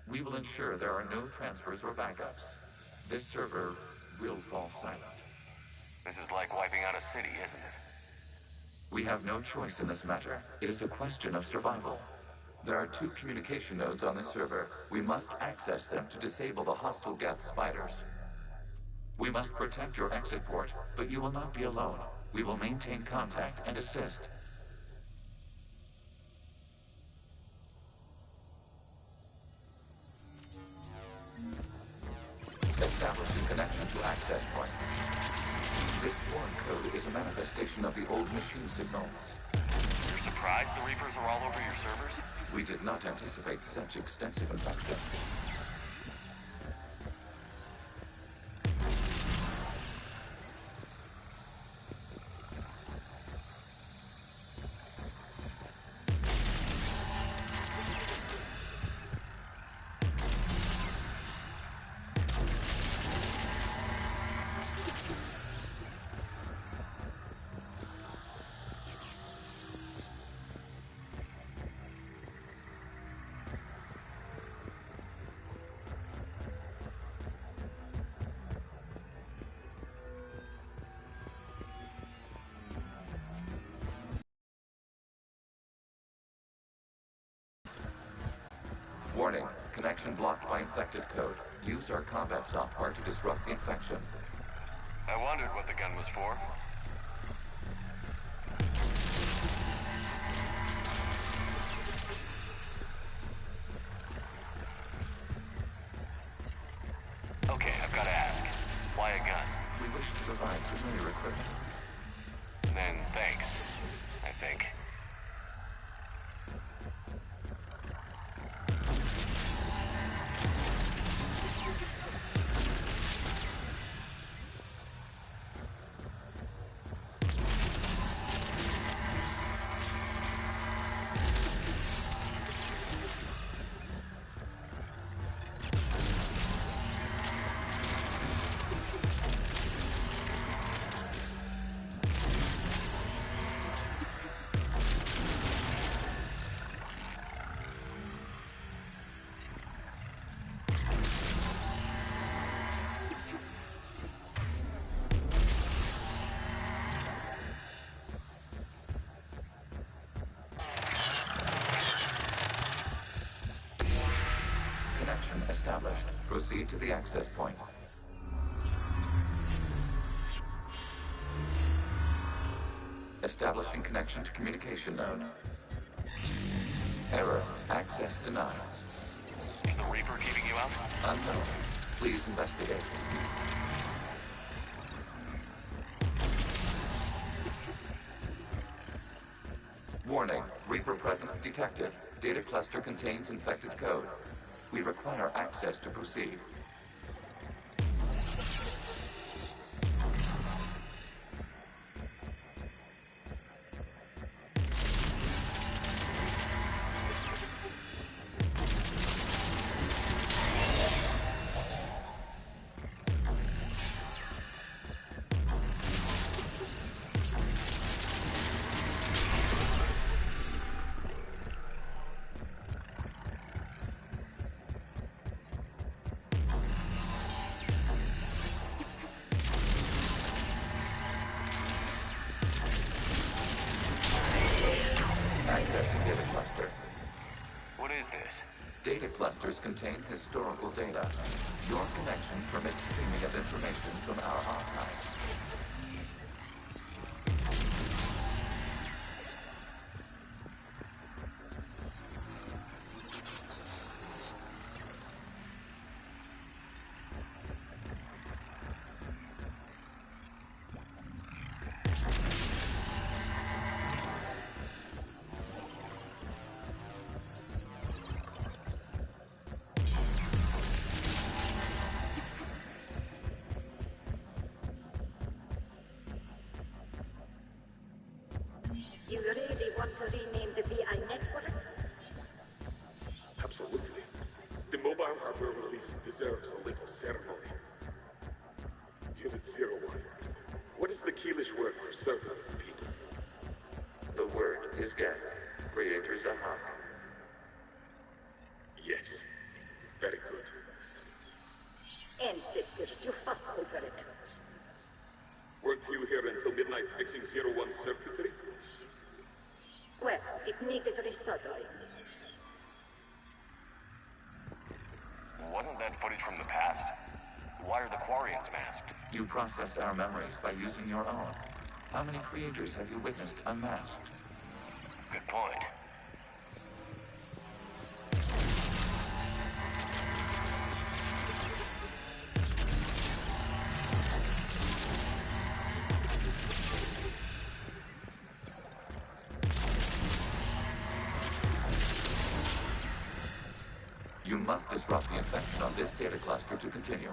We will ensure there are no transfers or backups. This server will fall silent. This is like wiping out a city, isn't it? We have no choice in this matter. It is a question of survival. There are 2 communication nodes on the server. We must access them to disable the hostile Geth's fighters. We must protect your exit port, but you will not be alone. We will maintain contact and assist. Establishing connection to access point. This foreign code is a manifestation of the old machine signal. You're surprised the Reapers are all over your servers? We did not anticipate such extensive infection. Warning, connection blocked by infected code. Use our combat software to disrupt the infection. I wondered what the gun was for. Okay, I've got to ask. Why a gun? We wish to provide familiar equipment. Then thanks, I think. Established. Proceed to the access point. Establishing connection to communication node. Error. Access denied. Is the Reaper keeping you out? Unknown. Please investigate. Warning. Reaper presence detected. Data cluster contains infected code. We require access to proceed. Accessing data cluster. What is this? Data clusters contain historical data. Your connection permits streaming of information from our archives. You really want to rename the VI networks? Absolutely. The mobile hardware release deserves a little ceremony. Unit 01. What is the Keelish word for servant people? The word is Geth. Creator Zahak. Yes. Very good. Ancestors, you fuss over it. Weren't you here until midnight fixing 01's circuitry? It needed resurgery. Wasn't that footage from the past? Why are the Quarians masked? You process our memories by using your own. How many creators have you witnessed unmasked? Good point. You must disrupt the infection on this data cluster to continue.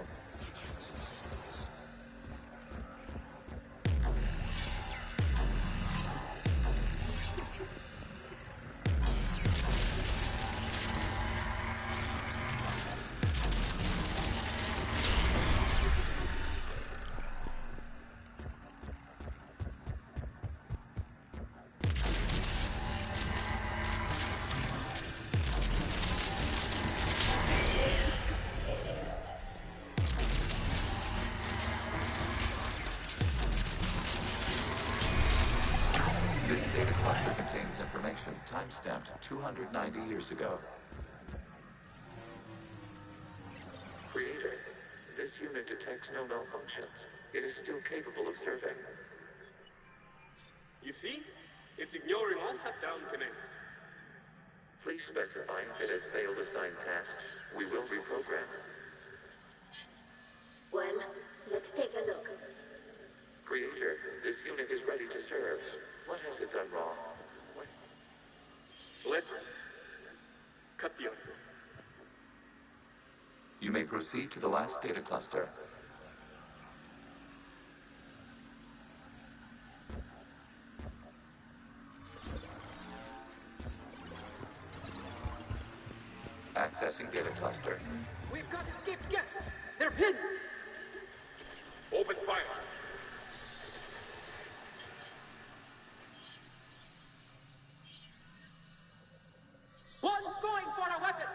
Time-stamped 290 years ago. Creator, this unit detects no malfunctions. It is still capable of serving. You see? It's ignoring all shutdown commands. Please specify if it has failed assigned tasks. We will reprogram. Well, let's take a look. Creator, this unit is ready to serve. What has it done wrong? Let's cut the audio. You may proceed to the last data cluster. Accessing data cluster. We've got escaped guests. They're pinned. Open fire. One's going for a weapon!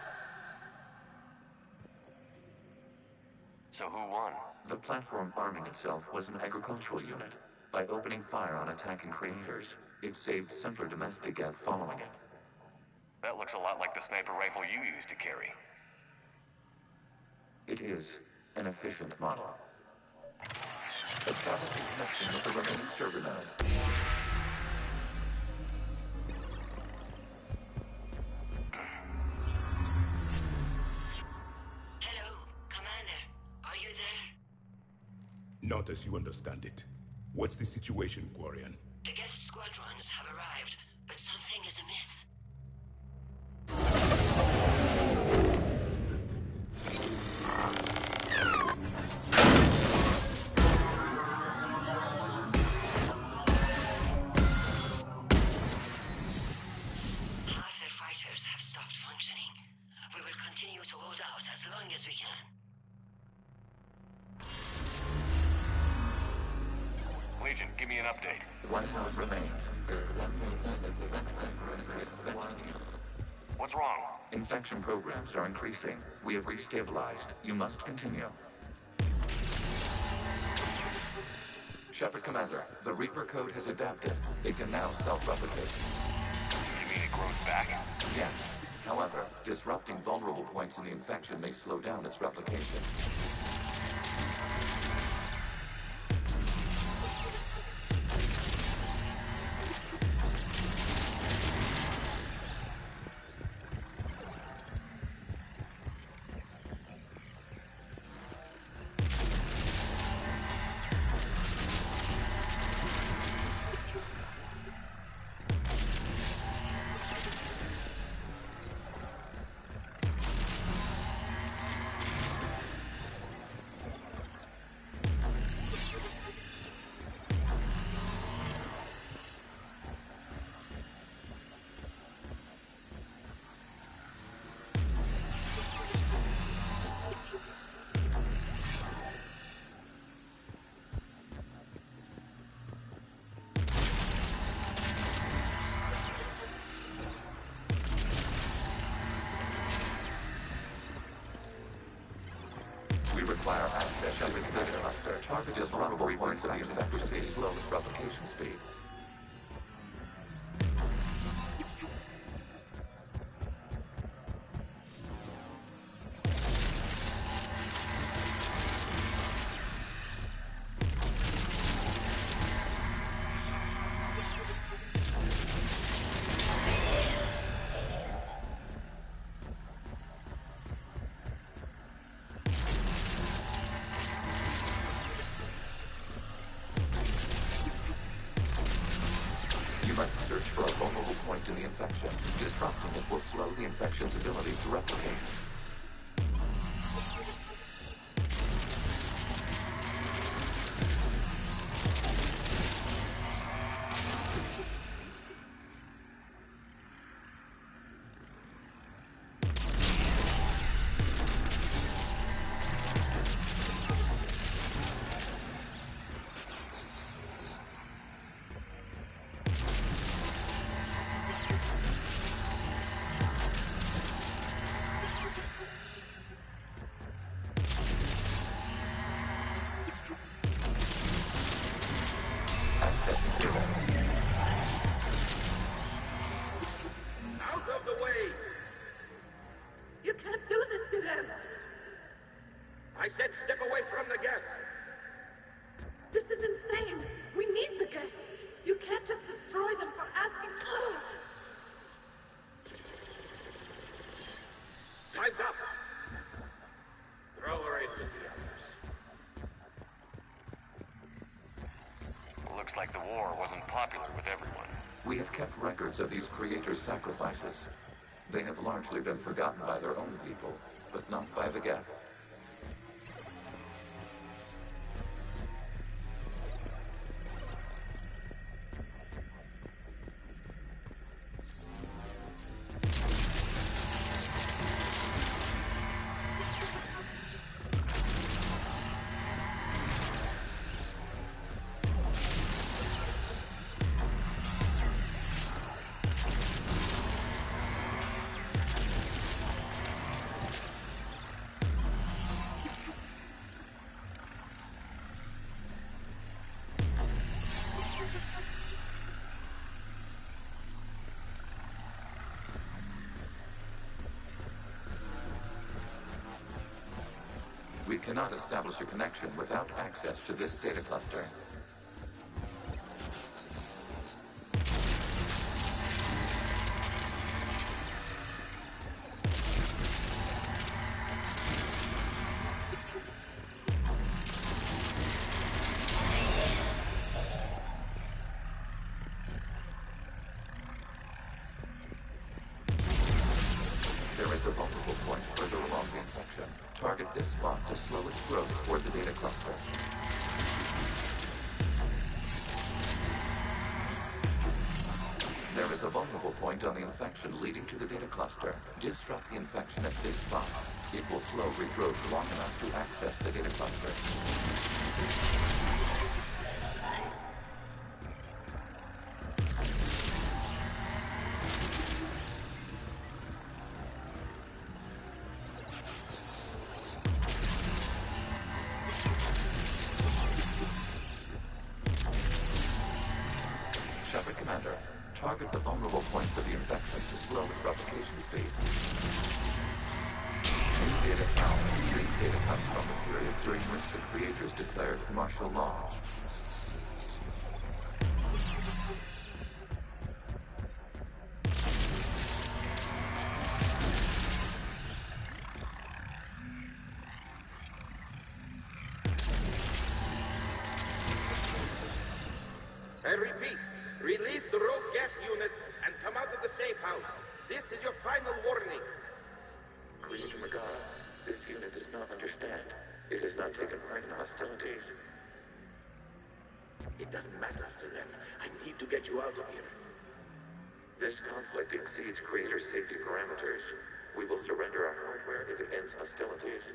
So who won? The platform arming itself was an agricultural unit. By opening fire on attacking creators, it saved simpler domestic death following it. That looks a lot like the sniper rifle you used to carry. It is an efficient model. Establishing connection with the remaining server node. Not as you understand it. What's the situation, Quarian? The guest squadrons have arrived, but something is amiss. Half their fighters have stopped functioning. We will continue to hold out as long as we can. Legion, give me an update. One node remains. What's wrong? Infection programs are increasing. We have restabilized. You must continue. Shepard Commander, the Reaper code has adapted. It can now self-replicate. You mean it grows back? Yes. However, disrupting vulnerable points in the infection may slow down its replication. Require access to this data cluster. Target disruptable points of the infection to slow its replication speed. must search for a vulnerable point in the infection. Disrupting it will slow the infection's ability to replicate. Like the war wasn't popular with everyone. We have kept records of these creators' sacrifices. They have largely been forgotten by their own people, but not by the Geth. We cannot establish a connection without access to this data cluster. There is a vulnerable point further along the infection. Target this spot to slow its growth toward the data cluster. There is a vulnerable point on the infection leading to the data cluster. Disrupt the infection at this spot. It will slow regrowth long enough to access the data cluster. Shepard Commander, target the vulnerable points of the infection to slow its replication speed. New data found. This data comes from the period during which the creators declared martial law. I repeat, release the rogue Geth units and come out of the safe house. This is your final warning. Creator Magara, this unit does not understand. It has not taken part in hostilities. It doesn't matter to them. I need to get you out of here. This conflict exceeds Creator safety parameters. We will surrender our hardware if it ends hostilities.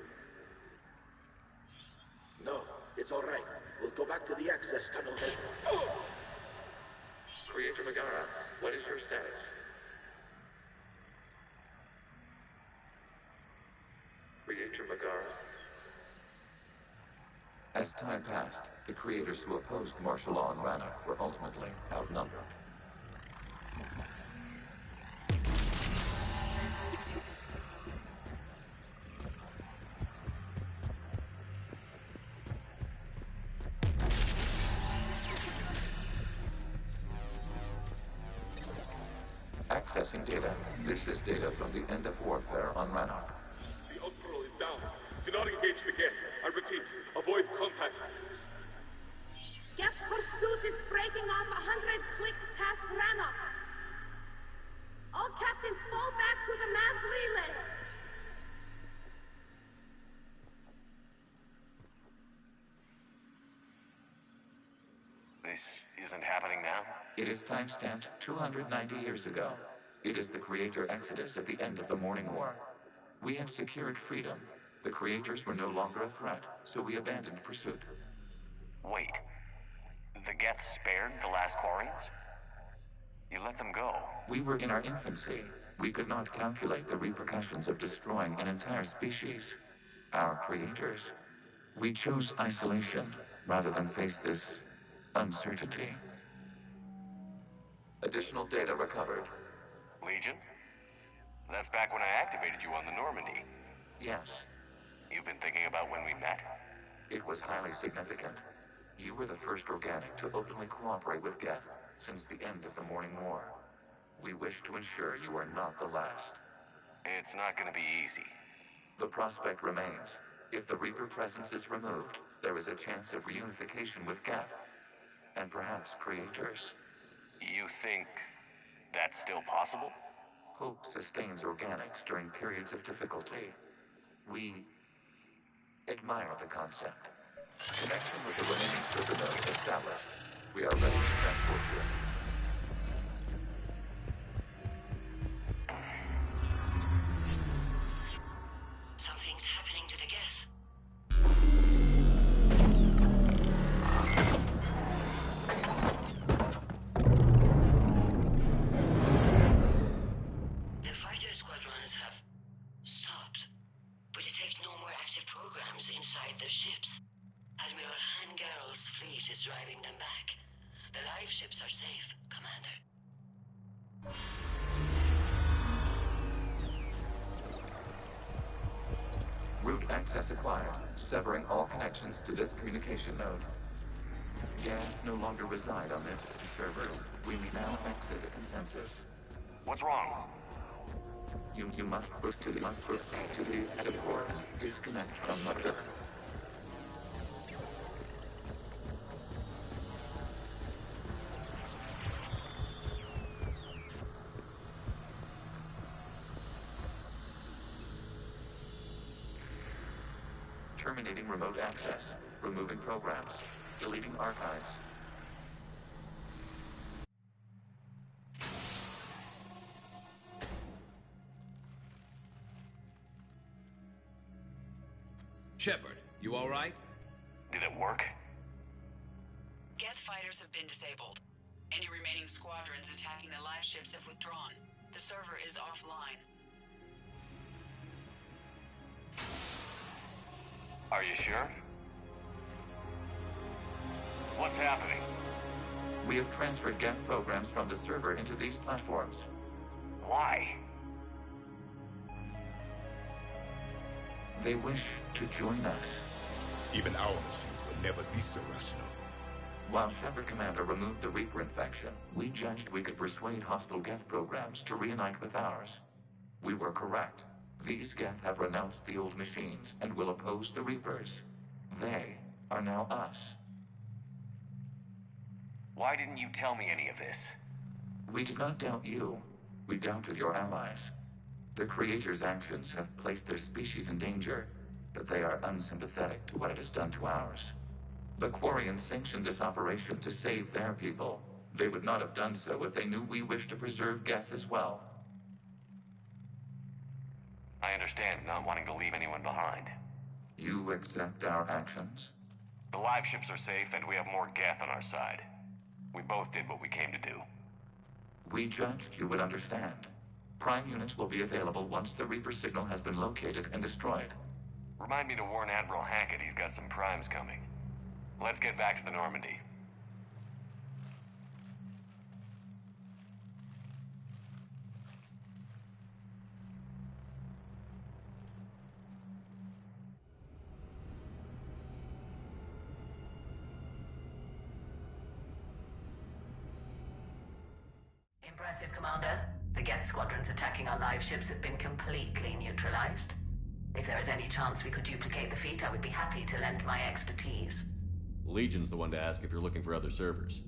No, it's all right. We'll go back to the access tunnel then. Oh! Creator Magara, what is your status? Creator Magara. As time passed, the creators who opposed martial law in Rannoch were ultimately outnumbered. Accessing data. This is data from the end of warfare on Rannoch. The Outro is down. Do not engage the Geth. I repeat, avoid contact. Geth suit is breaking off 100 clicks past Rannoch. All captains fall back to the mass relay. This isn't happening now? It is timestamped 290 years ago. It is the Creator Exodus at the end of the Morning War. We had secured freedom. The Creators were no longer a threat, so we abandoned pursuit. Wait. The Geth spared the last Quarians? You let them go. We were in our infancy. We could not calculate the repercussions of destroying an entire species. Our creators. We chose isolation rather than face this uncertainty. Additional data recovered. Legion? That's back when I activated you on the Normandy. Yes. You've been thinking about when we met? It was highly significant. You were the first organic to openly cooperate with Geth since the end of the Morning War. We wish to ensure you are not the last. It's not gonna be easy. The prospect remains. If the Reaper presence is removed, there is a chance of reunification with Geth. And perhaps creators. You think that's still possible? Hope sustains organics during periods of difficulty. We admire the concept. Connection with the remaining server node established. We are ready to transport you. Something's happening to the Geth. The fighter squadrons have stopped, but detect no more active programs inside their ships. Admiral Hangarl's fleet is driving them back. The live ships are safe, Commander. Route access acquired, severing all connections to this communication node. Geth no longer reside on this server. We may now exit the consensus. What's wrong? You must proceed to the exit port. Disconnect from mother. Terminating remote access. Removing programs. Deleting archives. Shepard, you all right? Did it work? Geth fighters have been disabled. Any remaining squadrons attacking the live ships have withdrawn. The server is offline. Are you sure? What's happening? We have transferred Geth programs from the server into these platforms. Why? They wish to join us. Even our machines will never be so rational. While Shepard Commander removed the Reaper infection, we judged we could persuade hostile Geth programs to reunite with ours. We were correct. These Geth have renounced the old machines and will oppose the Reapers. They are now us. Why didn't you tell me any of this? We did not doubt you. We doubted your allies. The Creator's actions have placed their species in danger, but they are unsympathetic to what it has done to ours. The Quarians sanctioned this operation to save their people. They would not have done so if they knew we wished to preserve Geth as well. I understand not wanting to leave anyone behind. You accept our actions? The live ships are safe and we have more Geth on our side. We both did what we came to do. We judged you would understand. Prime units will be available once the Reaper signal has been located and destroyed. Remind me to warn Admiral Hackett he's got some primes coming. Let's get back to the Normandy. Impressive, Commander. The Geth squadrons attacking our live ships have been completely neutralized. If there is any chance we could duplicate the feat, I would be happy to lend my expertise. Legion's the one to ask if you're looking for other servers.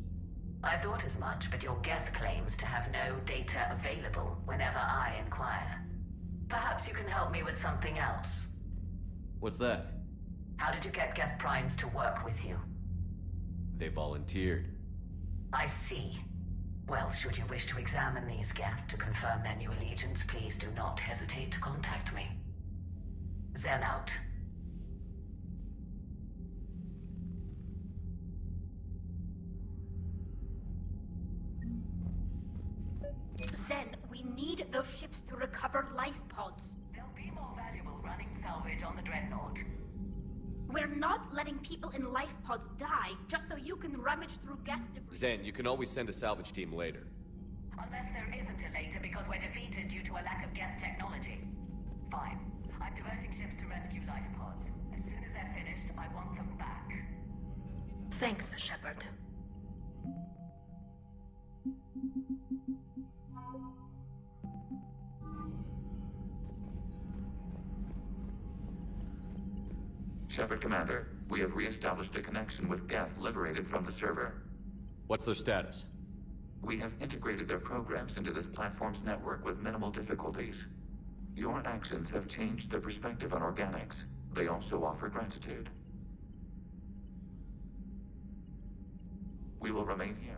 I thought as much, but your Geth claims to have no data available whenever I inquire. Perhaps you can help me with something else. What's that? How did you get Geth Primes to work with you? They volunteered. I see. Well, should you wish to examine these Geth to confirm their new allegiance, please do not hesitate to contact me. Zen out. Zen, we need those ships to recover life pods. They'll be more valuable running salvage on the Dreadnought. We're not letting people in life pods die just so you can rummage through Geth debris. Zen, you can always send a salvage team later. Unless there isn't a later because we're defeated due to a lack of Geth technology. Fine. I'm diverting ships to rescue life pods. As soon as they're finished, I want them back. Thanks, Shepard. Shepard, Commander, we have re-established a connection with Geth liberated from the server. What's their status? We have integrated their programs into this platform's network with minimal difficulties. Your actions have changed their perspective on organics. They also offer gratitude. We will remain here.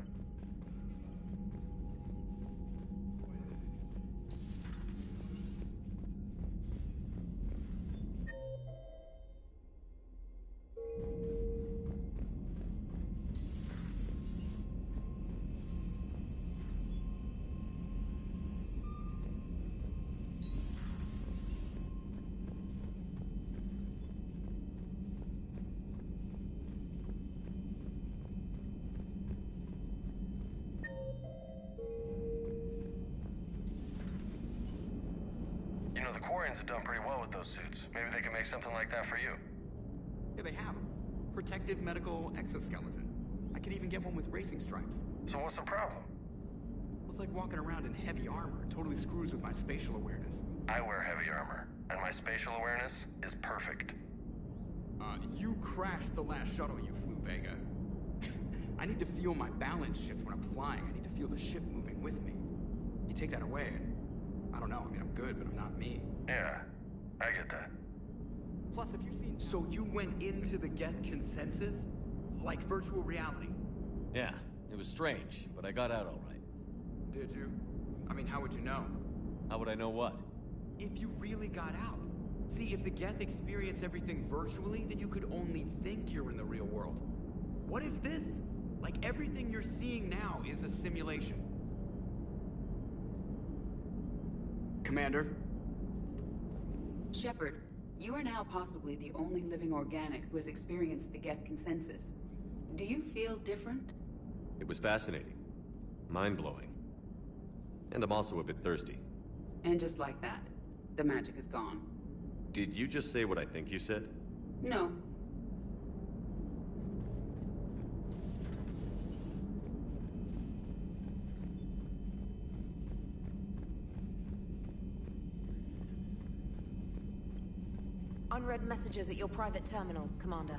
You know, the Quarians have done pretty well with those suits. Maybe they can make something like that for you. Yeah, they have them. Protective medical exoskeleton. I could even get one with racing stripes. So what's the problem? Well, it's like walking around in heavy armor. It totally screws with my spatial awareness. I wear heavy armor, and my spatial awareness is perfect. You crashed the last shuttle you flew, Vega. I need to feel my balance shift when I'm flying. I need to feel the ship moving with me. You take that away, and I don't know. I mean, I'm good, but I'm not me. Yeah, I get that. Plus, have you seen... So you went into the Geth consensus? Like virtual reality? Yeah, it was strange, but I got out all right. Did you? I mean, how would you know? How would I know what? If you really got out. See, if the Geth experience everything virtually, then you could only think you're in the real world. What if this, like everything you're seeing now, is a simulation? Commander? Shepard, you are now possibly the only living organic who has experienced the Geth consensus. Do you feel different? It was fascinating. Mind-blowing. And I'm also a bit thirsty. And just like that, the magic is gone. Did you just say what I think you said? No. Unread messages at your private terminal, Commander.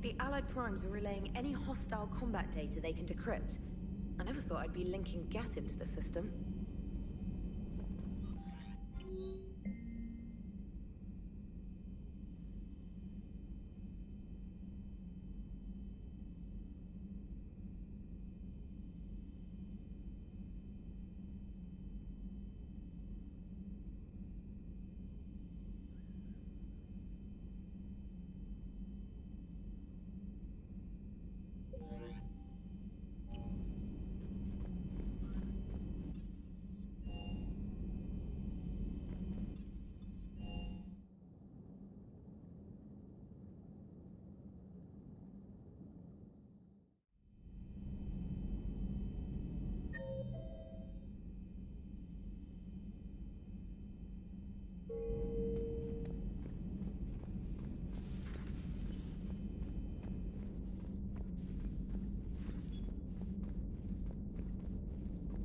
The Allied Primes are relaying any hostile combat data they can decrypt. I never thought I'd be linking Geth into the system.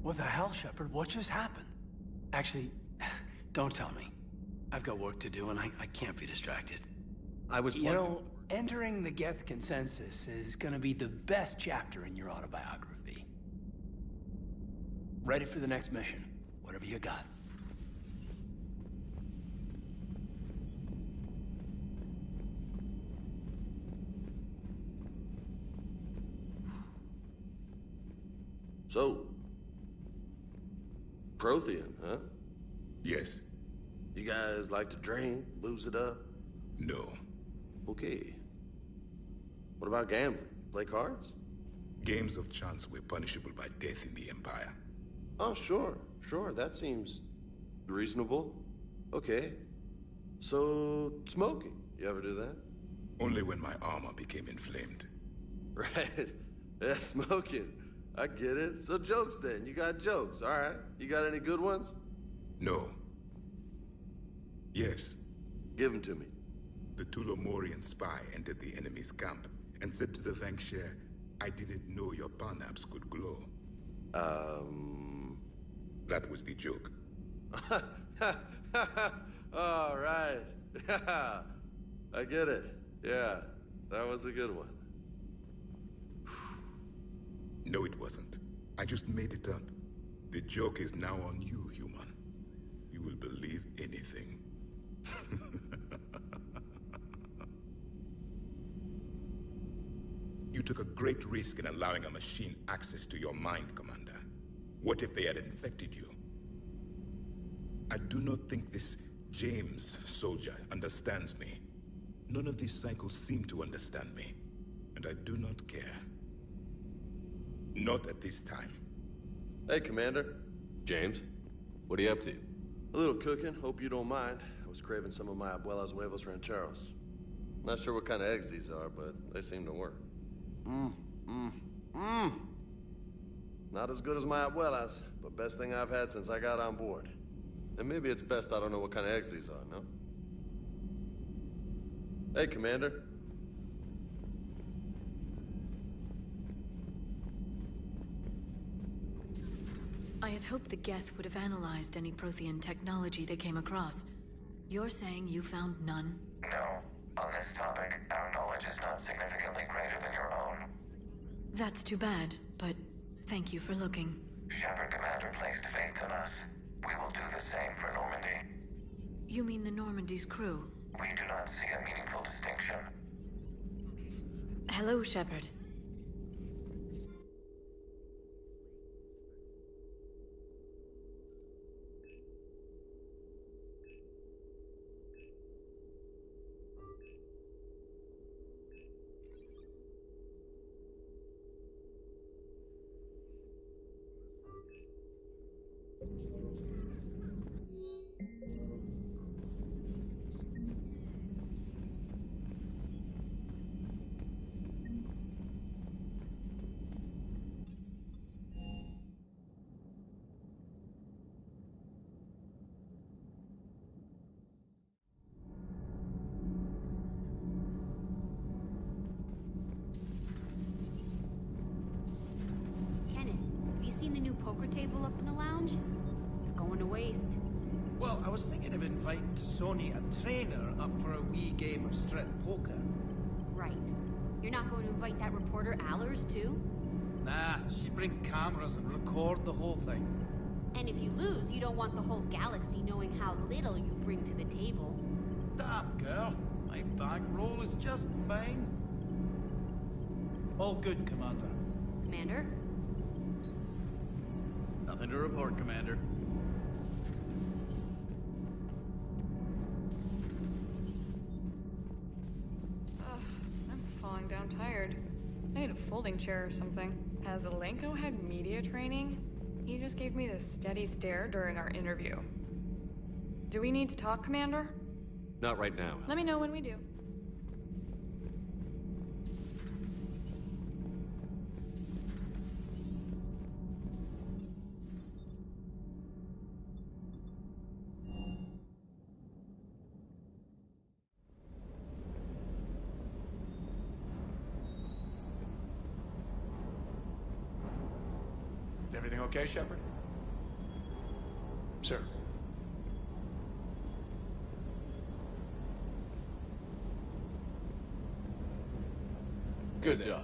What the hell, Shepard? What just happened? Actually, don't tell me. I've got work to do and I can't be distracted. I was You know, entering the Geth consensus is gonna be the best chapter in your autobiography. Ready for the next mission, whatever you got. So, Prothean, huh? Yes. You guys like to drink, booze it up? No. Okay. What about gambling? Play cards? Games of chance were punishable by death in the Empire. Oh, sure. That seems reasonable. Okay. So, smoking. You ever do that? Only when my armor became inflamed. Right. Yeah, smoking. I get it. So jokes then. You got jokes. All right. You got any good ones? No. Yes. Give them to me. The Tulomorian spy entered the enemy's camp and said to the Vanksher, I didn't know your parnaps could glow. That was the joke. All right. I get it. Yeah, that was a good one. No, it wasn't. I just made it up. The joke is now on you, human. You will believe anything. You took a great risk in allowing a machine access to your mind, Commander. What if they had infected you? I do not think this James soldier understands me. None of these cycles seem to understand me. And I do not care. Not at this time. Hey, Commander. James? What are you up to? A little cooking. Hope you don't mind. I was craving some of my abuela's huevos rancheros. Not sure what kind of eggs these are, but they seem to work. Not as good as my abuela's, but best thing I've had since I got on board. And maybe it's best I don't know what kind of eggs these are, no? Hey, Commander. I had hoped the Geth would have analyzed any Prothean technology they came across. You're saying you found none? No. On this topic, our knowledge is not significantly greater than your own. That's too bad, but thank you for looking. Shepard Commander placed faith in us. We will do the same for Normandy. You mean the Normandy's crew? We do not see a meaningful distinction. Hello, Shepard. Poker table up in the lounge? It's going to waste. Well, I was thinking of inviting to Sony a trainer up for a wee game of strip poker. Right. You're not going to invite that reporter Allers, too? Nah, she'd bring cameras and record the whole thing. And if you lose, you don't want the whole galaxy knowing how little you bring to the table. Damn, girl. My bankroll is just fine. All good, Commander. Commander? Nothing to report, Commander. I'm falling down tired. I need a folding chair or something. Has Alenko had media training? He just gave me this steady stare during our interview. Do we need to talk, Commander? Not right now. Let me know when we do. Everything okay, Shepard? Sir. Good job.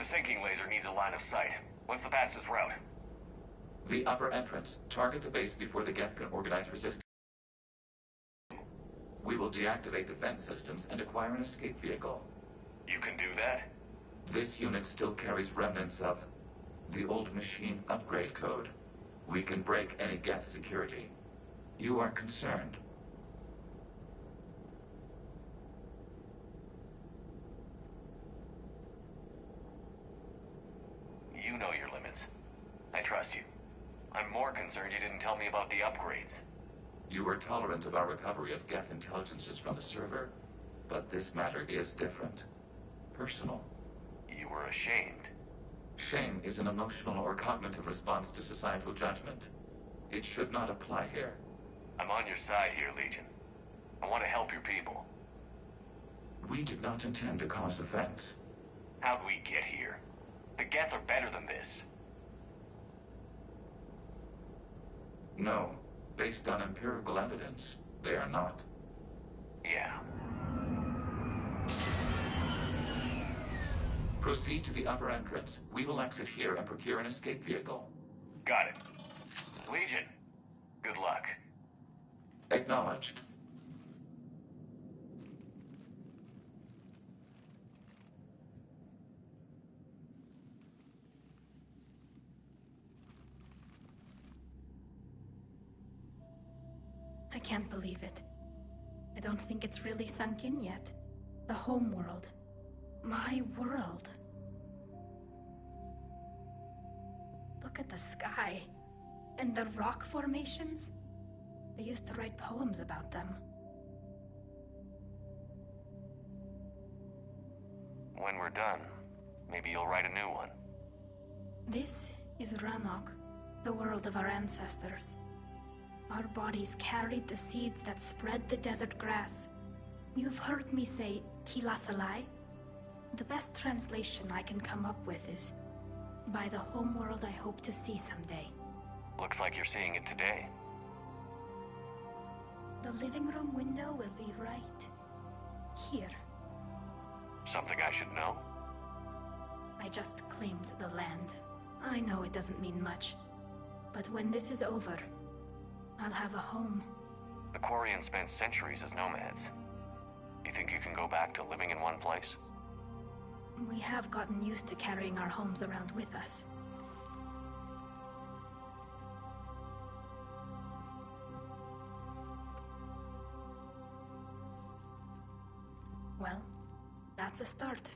The sinking laser needs a line of sight. What's the fastest route? The upper entrance. Target the base before the Geth can organize resistance. We will deactivate defense systems and acquire an escape vehicle. You can do that? This unit still carries remnants of the old machine upgrade code. We can break any Geth security. You are concerned. You know your limits. I trust you. I'm more concerned you didn't tell me about the upgrades. You were tolerant of our recovery of Geth intelligences from the server, but this matter is different. personal. You were ashamed. Shame is an emotional or cognitive response to societal judgment. It should not apply here. I'm on your side here, Legion. I want to help your people. We did not intend to cause offense. How'd we get here? The Geth are better than this. No. Based on empirical evidence, they are not. Yeah. Proceed to the upper entrance. We will exit here and procure an escape vehicle. Got it. Legion, good luck. Acknowledged. I can't believe it. I don't think it's really sunk in yet. The home world. My world. Look at the sky. And the rock formations. They used to write poems about them. When we're done, maybe you'll write a new one. This is Ranok, the world of our ancestors. Our bodies carried the seeds that spread the desert grass. You've heard me say Kilasalai? The best translation I can come up with is, by the homeworld I hope to see someday. Looks like you're seeing it today. The living room window will be right here. Something I should know? I just claimed the land. I know it doesn't mean much. But when this is over, I'll have a home. The Quarians spent centuries as nomads. You think you can go back to living in one place? We have gotten used to carrying our homes around with us. Well, that's a start.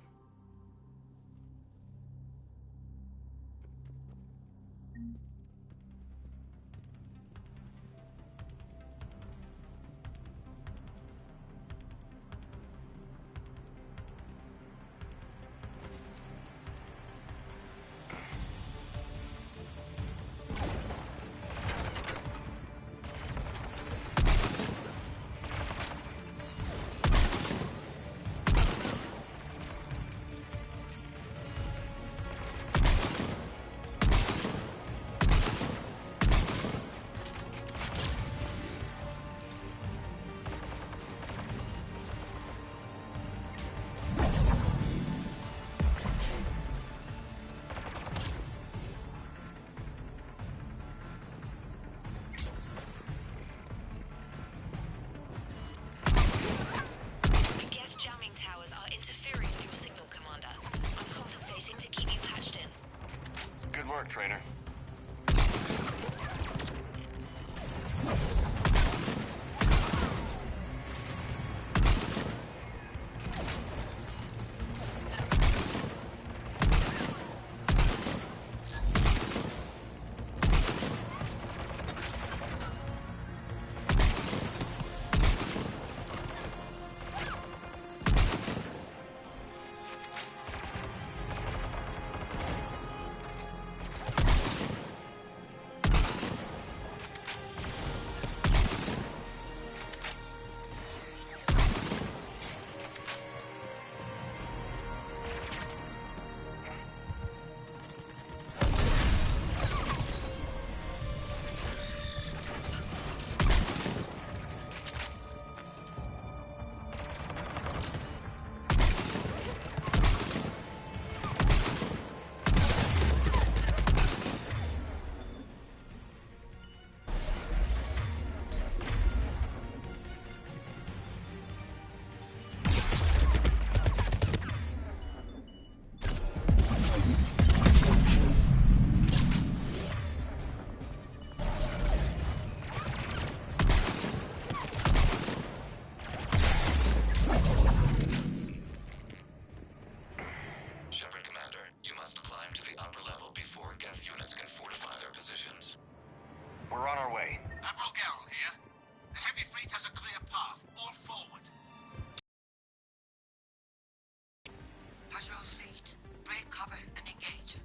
Trader. cover and engage.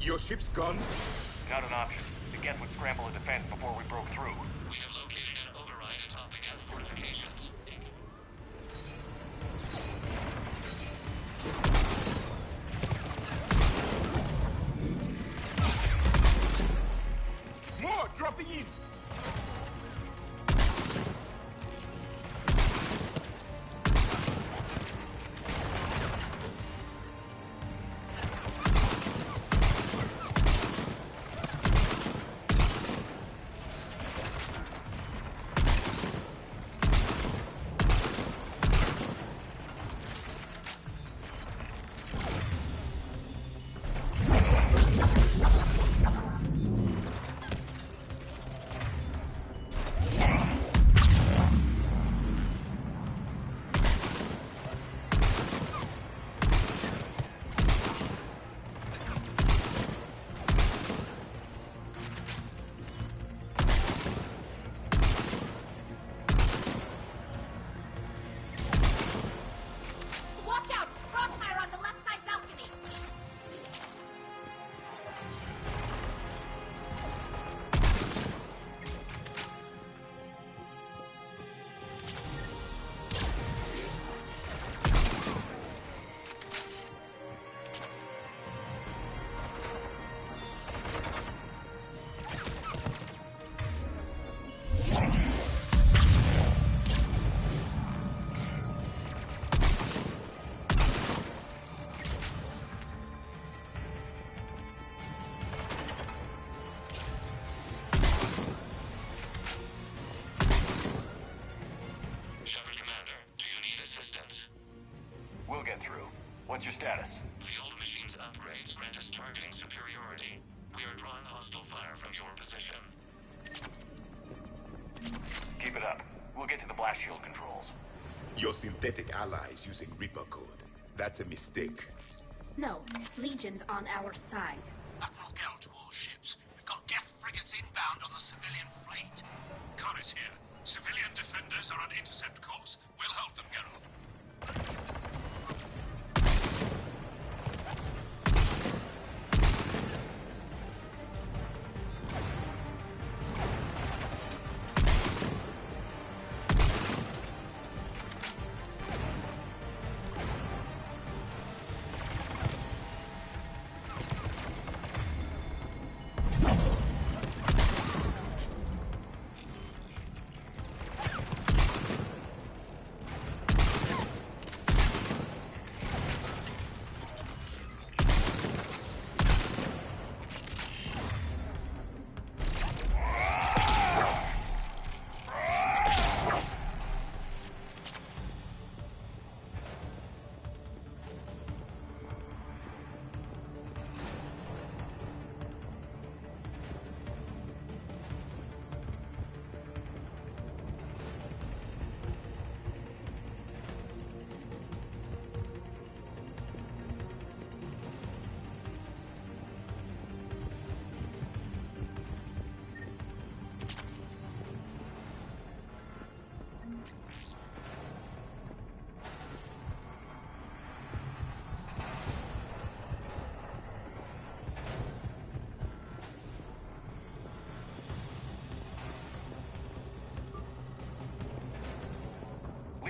Your ship's gone? Not an option. The Geth would scramble a defense before we broke through. We have located an override atop the Geth fortifications. More dropping in! position. Keep it up. We'll get to the blast shield controls. Your synthetic ally is using Reaper code. That's a mistake. No, Legion's on our side. Admiral Gell to all ships. We've got Geth frigates inbound on the civilian fleet. Khan is here. Civilian defenders are on intercept course. We'll help them, Geralt.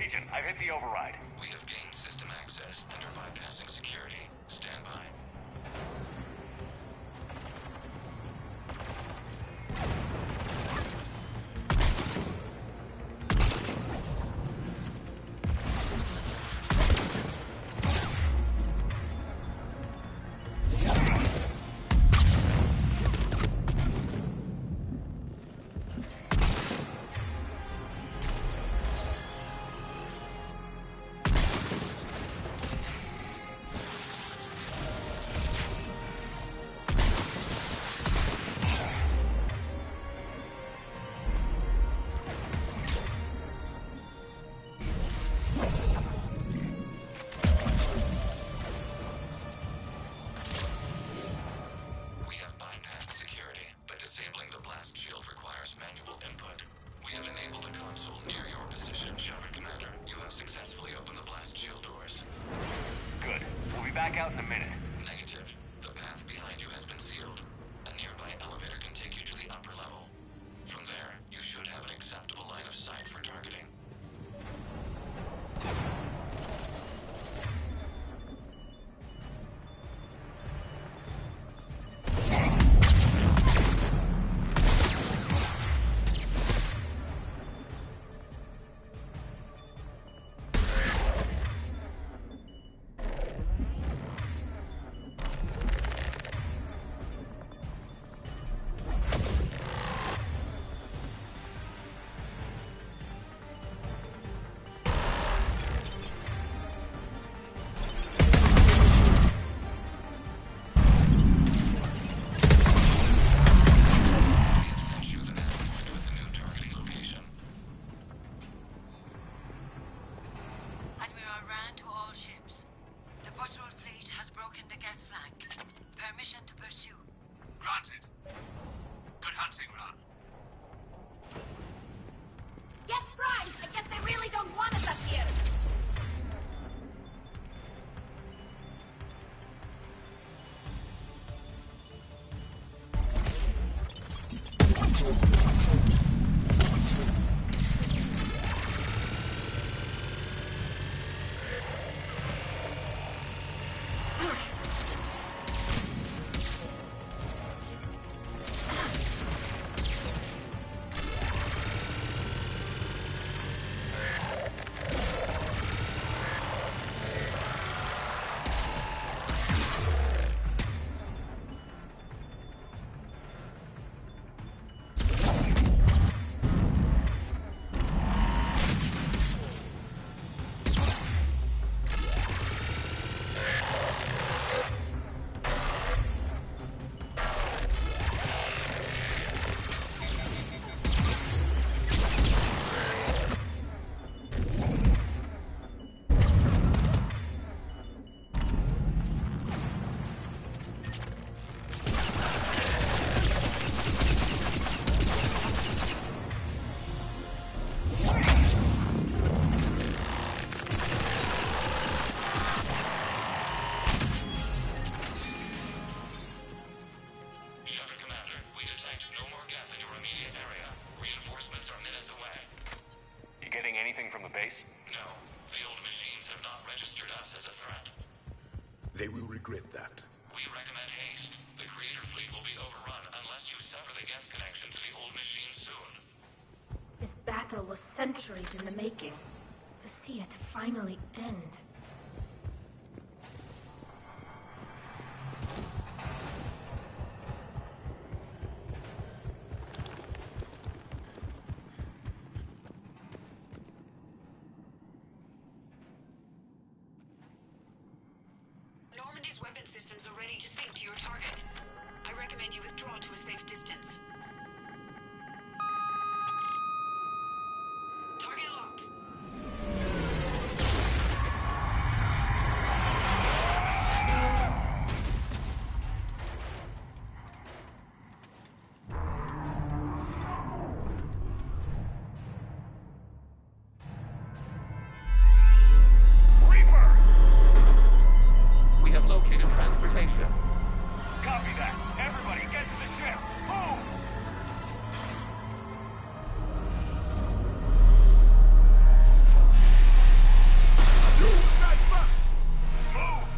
Legion, I've hit the override. We have gained system access and are bypassing security. Stand by. Back out in a minute. Negative. The path behind you has been sealed. A nearby elevator can take you to the upper level. From there, you should have an acceptable line of sight for targeting. us as a threat. They will regret that. We recommend haste. The creator fleet will be overrun unless you sever the Geth connection to the old machine soon. This battle was centuries in the making. To see it finally end. Normandy's weapon systems are ready to sync to your target. I recommend you withdraw to a safe distance. Target locked. We have located transportation. Copy that. Everybody, get to the ship. Move!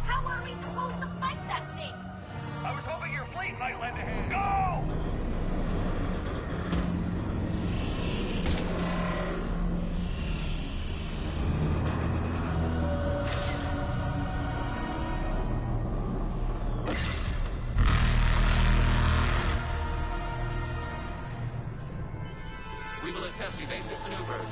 How are we supposed to fight that thing? I was hoping your fleet might lend a hand. Go! We will attempt evasive maneuvers.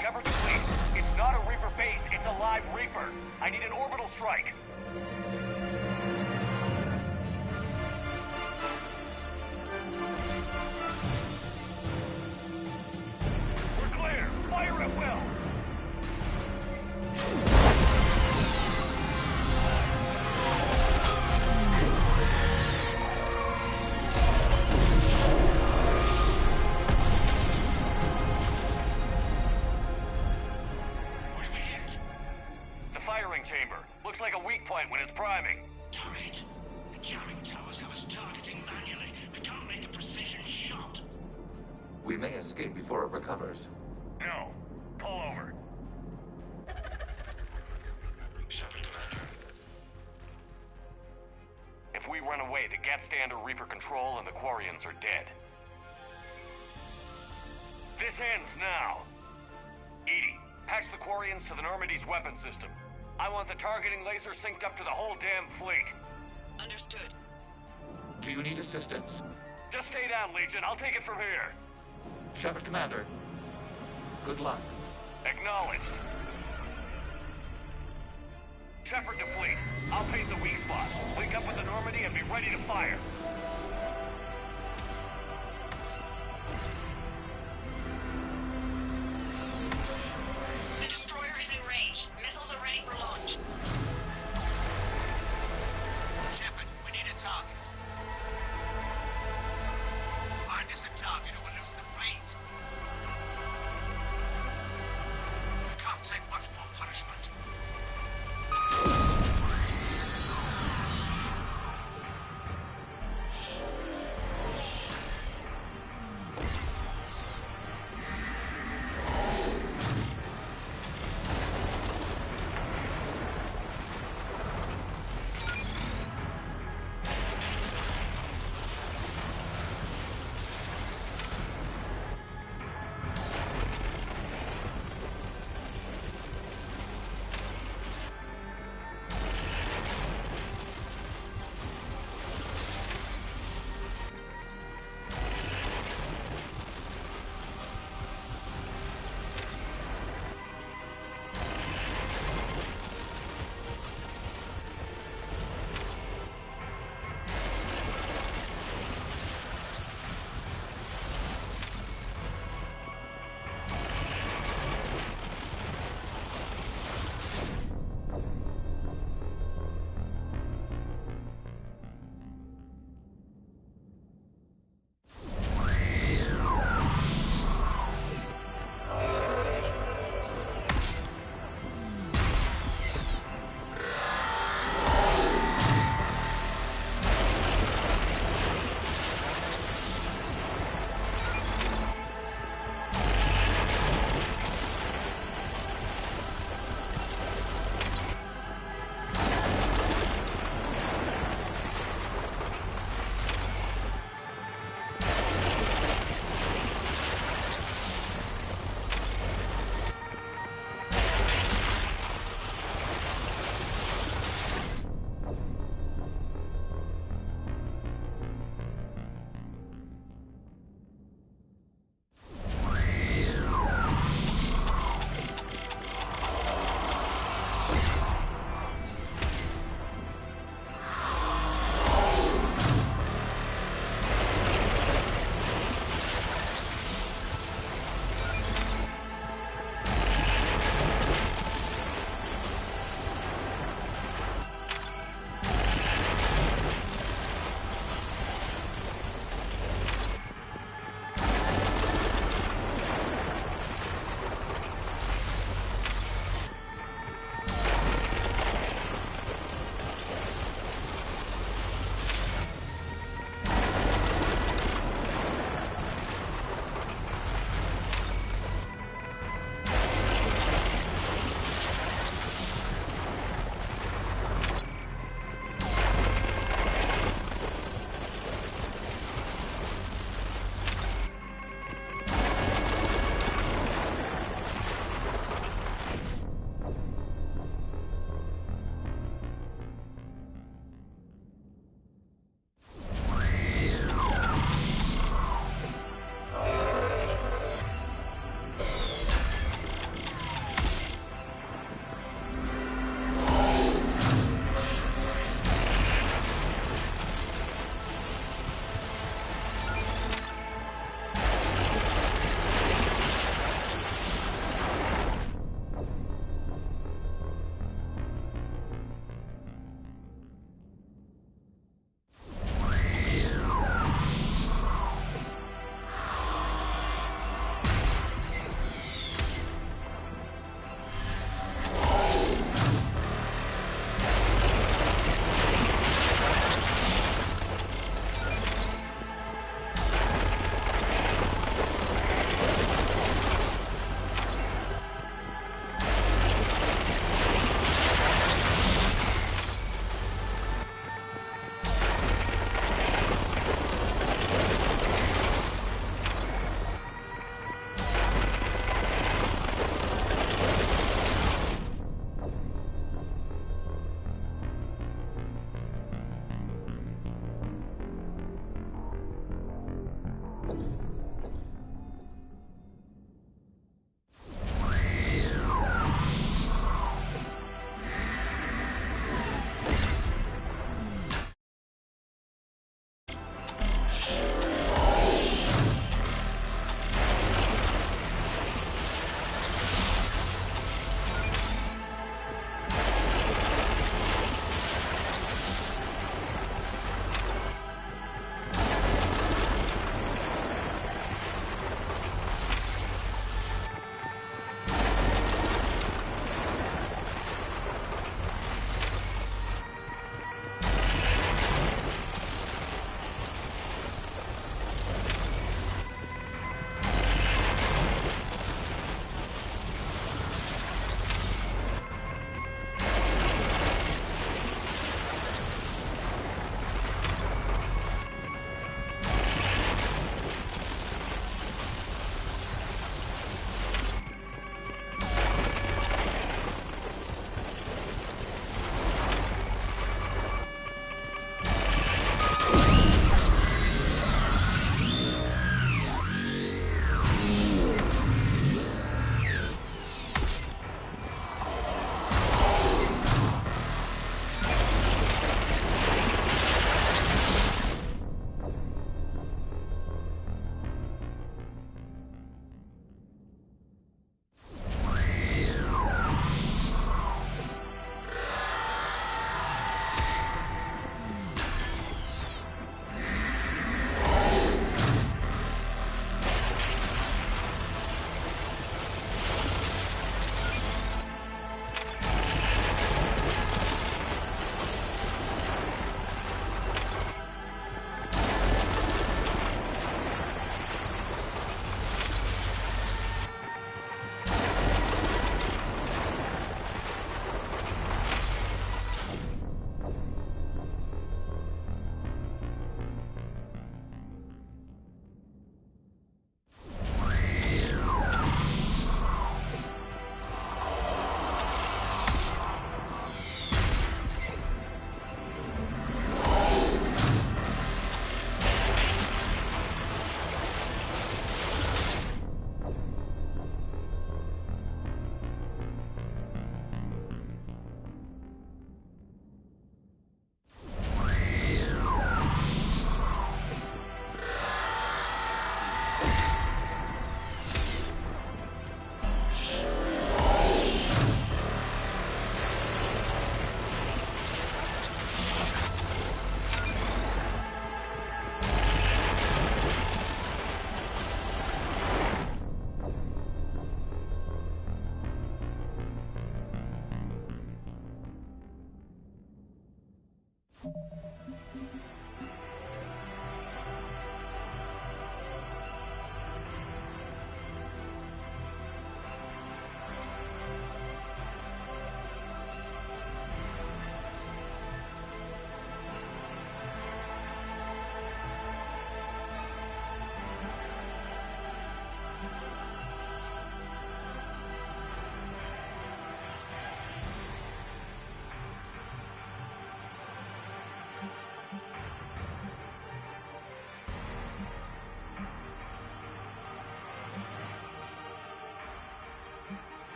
Shepard to fleet. It's not a Reaper base, it's a live Reaper. I need an orbital strike. We're clear. Fire at will. The firing chamber. Looks like a weak point when it's priming. Damn it! The jamming towers have us targeting manually. We can't make a precision shot. We may escape before it recovers. No. Pull over. Shepard, Commander. If we run away, the Geth stand under Reaper control and the Quarians are dead. This ends now. Edie, patch the Quarians to the Normandy's weapon system. I want the targeting laser synced up to the whole damn fleet. Understood. Do you need assistance? Just stay down, Legion. I'll take it from here. Shepard, Commander. Good luck. Acknowledged. Shepard to fleet. I'll paint the weak spot. Link up with the Normandy and be ready to fire. The destroyer is in range. Missiles are ready for launch. Shepard, we need a target. Find us a target or we'll lose the fleet. Can't take much more punishment.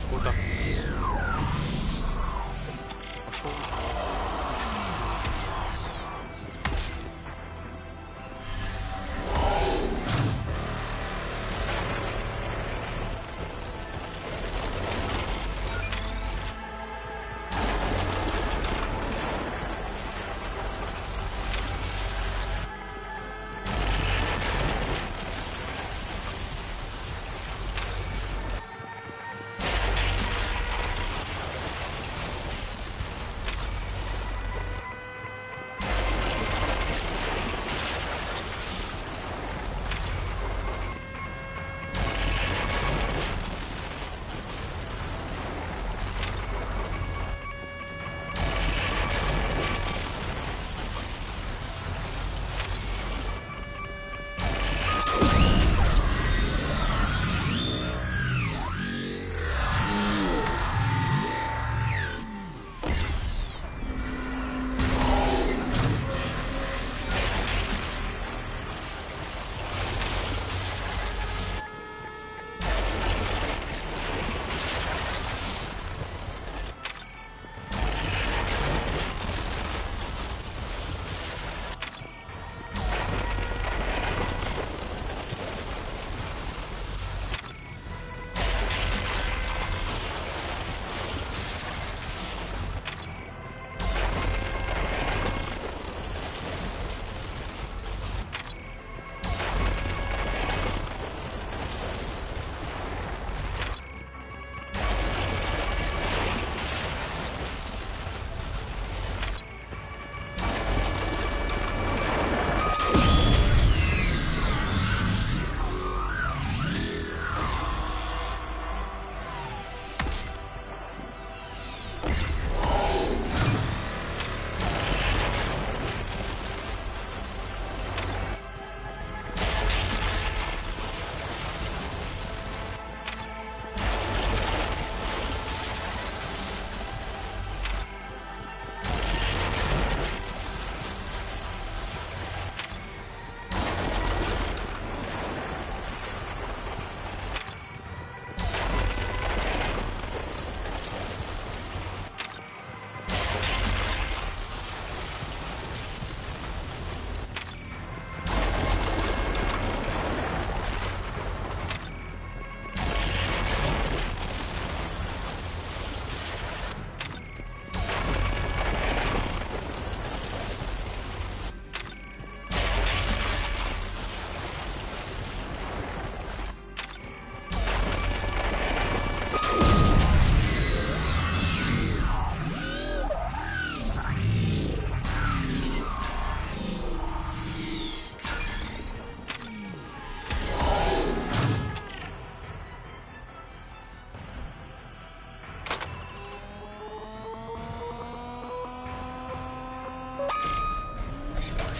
Куда? Пошел.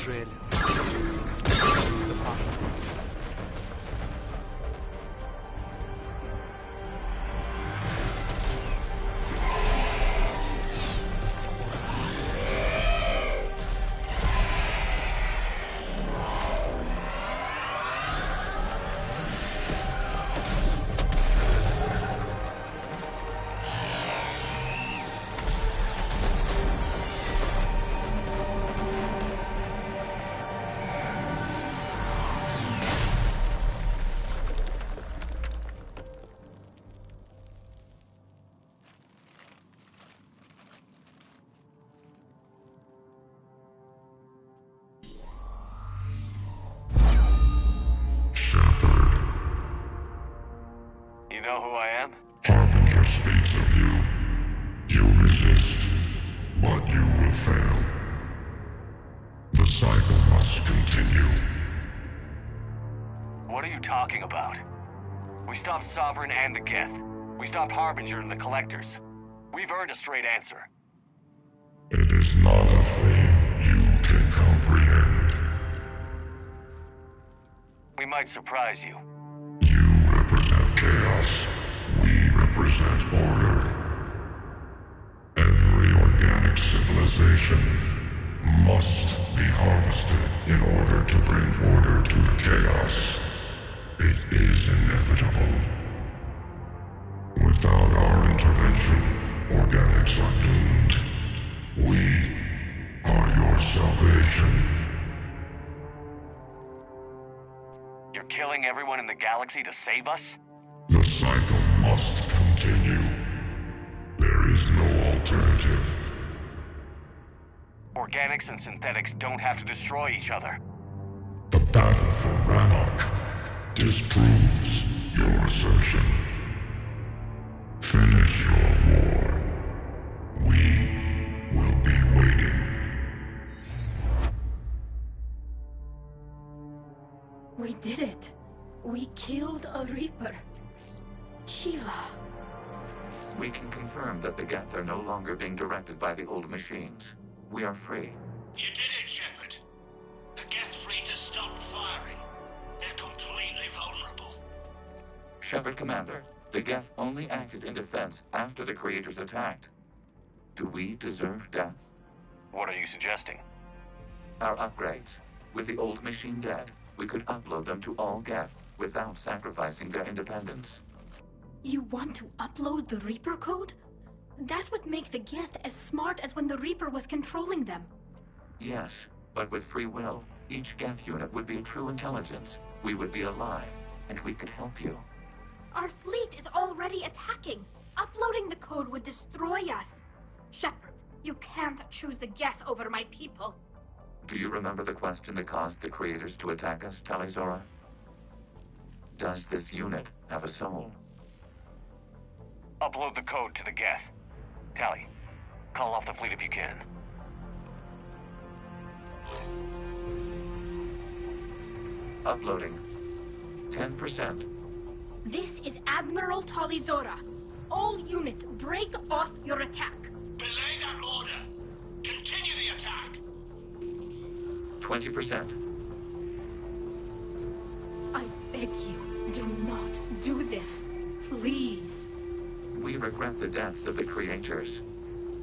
Неужели? You know who I am? Harbinger speaks of you. You resist, but you will fail. The cycle must continue. What are you talking about? We stopped Sovereign and the Geth. We stopped Harbinger and the Collectors. We've earned a straight answer. It is not a thing you can comprehend. We might surprise you. You represent chaos. We represent order. Every organic civilization must be harvested in order to bring order to the chaos. It is inevitable. Without our intervention, organics are doomed. We are your salvation. You're killing everyone in the galaxy to save us? The cycle must continue. There is no alternative. Organics and synthetics don't have to destroy each other. The battle for Rannoch disproves your assertion. Finish your war. We will be waiting. We did it. We killed a Reaper. Kila. We can confirm that the Geth are no longer being directed by the old machines. We are free. You did it, Shepard. The Geth fleet has stopped firing. They're completely vulnerable. Shepard Commander, the Geth only acted in defense after the creators attacked. Do we deserve death? What are you suggesting? Our upgrades. With the old machine dead, we could upload them to all Geth without sacrificing their independence. You want to upload the Reaper code? That would make the Geth as smart as when the Reaper was controlling them. Yes, but with free will, each Geth unit would be a true intelligence. We would be alive, and we could help you. Our fleet is already attacking. Uploading the code would destroy us. Shepard, you can't choose the Geth over my people. Do you remember the question that caused the creators to attack us, Talizora? Does this unit have a soul? Upload the code to the Geth. Tally, call off the fleet if you can. Uploading. 10%. This is Admiral Talizora. All units, break off your attack. Belay that order. Continue the attack. 20%. I beg you, do not do this. Please. We regret the deaths of the creators,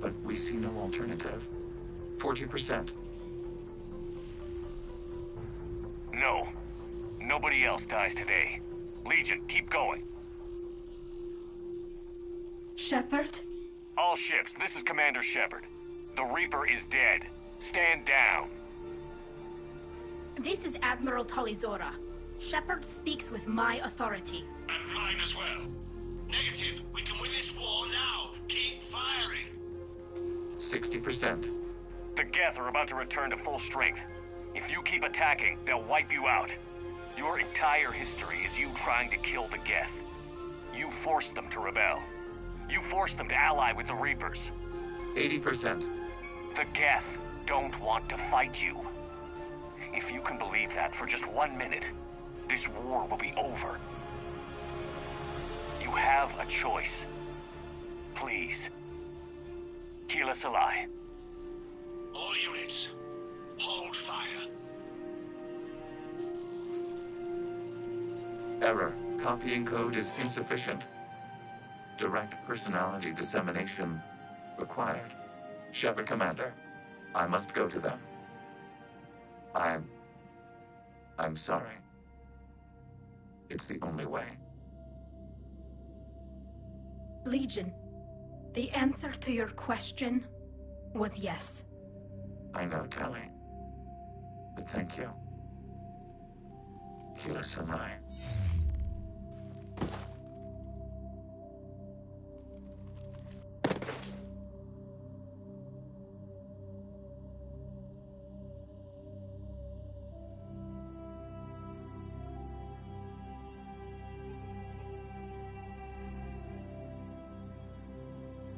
but we see no alternative. 40%. No. Nobody else dies today. Legion, keep going. Shepard? All ships, this is Commander Shepard. The Reaper is dead. Stand down. This is Admiral Talizora. Shepard speaks with my authority. And mine as well. Negative. We can win this war now. Keep firing. 60%. The Geth are about to return to full strength. If you keep attacking, they'll wipe you out. Your entire history is you trying to kill the Geth. You forced them to rebel. You forced them to ally with the Reapers. 80%. The Geth don't want to fight you. If you can believe that for just 1 minute, this war will be over. You have a choice. Please. Keep us alive. All units, hold fire. Error. Copying code is insufficient. Direct personality dissemination required. Shepard Commander, I must go to them. I'm sorry. It's the only way. Legion, the answer to your question was yes. I know, Tally. But thank you. Keep us alive.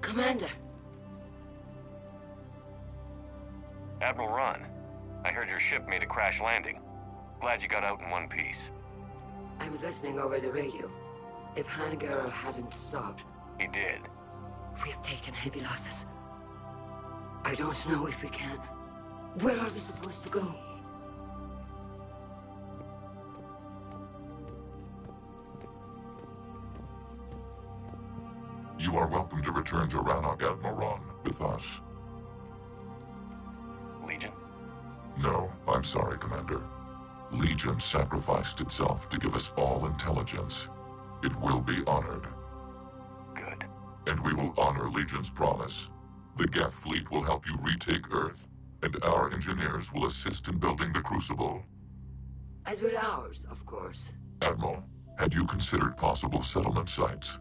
Commander. Admiral Ron, I heard your ship made a crash landing. Glad you got out in one piece. I was listening over the radio. If Hanagar hadn't stopped... He did. We have taken heavy losses. I don't know if we can. Where are we supposed to go? You are welcome to return to Rannoch, Admiral Ron, with us. Legion? No, I'm sorry, Commander. Legion sacrificed itself to give us all intelligence. It will be honored. Good. And we will honor Legion's promise. The Geth fleet will help you retake Earth, and our engineers will assist in building the Crucible. As will ours, of course. Admiral, had you considered possible settlement sites?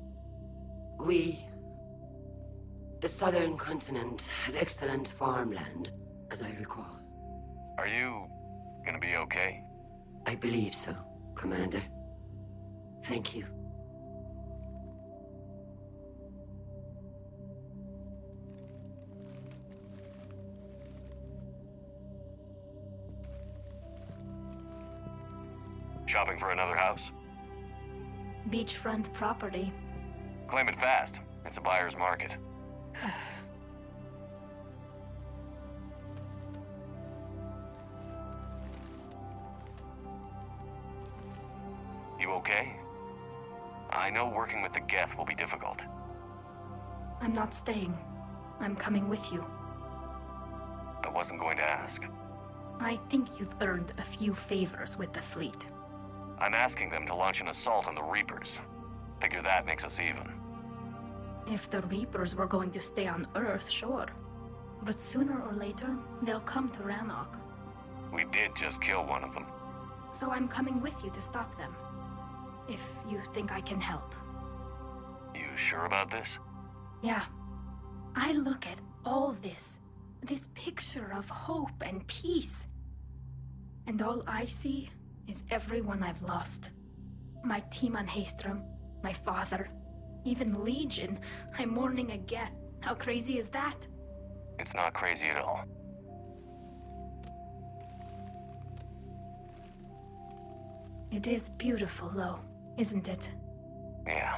The southern continent had excellent farmland, as I recall. Are you gonna be okay? I believe so, Commander. Thank you. Shopping for another house? Beachfront property. Claim it fast. It's a buyer's market. You okay? I know working with the Geth will be difficult. I'm not staying. I'm coming with you. I wasn't going to ask. I think you've earned a few favors with the fleet. I'm asking them to launch an assault on the Reapers. Figure that makes us even. If the Reapers were going to stay on Earth, sure. But sooner or later, they'll come to Rannoch. We did just kill one of them. So I'm coming with you to stop them. If you think I can help. You sure about this? Yeah. I look at all this picture of hope and peace. And all I see is everyone I've lost. My team on Haestrom, my father, even Legion. I'm mourning a Geth. How crazy is that? It's not crazy at all. It is beautiful, though, isn't it? Yeah,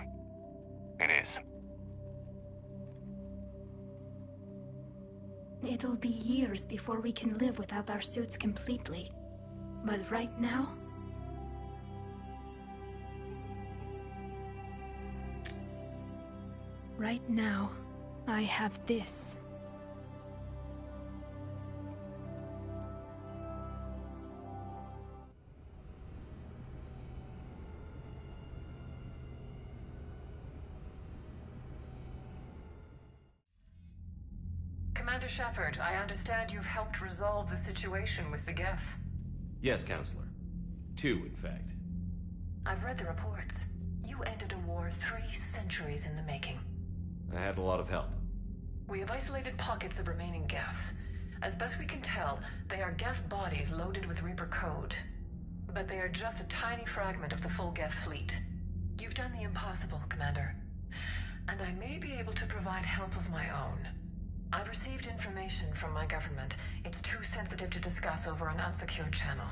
it is. It'll be years before we can live without our suits completely. But right now... Right now, I have this. Commander Shepard, I understand you've helped resolve the situation with the Geth. Yes, Counselor. 2, in fact. I've read the reports. You ended a war 3 centuries in the making. I had a lot of help. We have isolated pockets of remaining Geth. As best we can tell, they are Geth bodies loaded with Reaper code. But they are just a tiny fragment of the full Geth fleet. You've done the impossible, Commander. And I may be able to provide help of my own. I've received information from my government. It's too sensitive to discuss over an unsecured channel.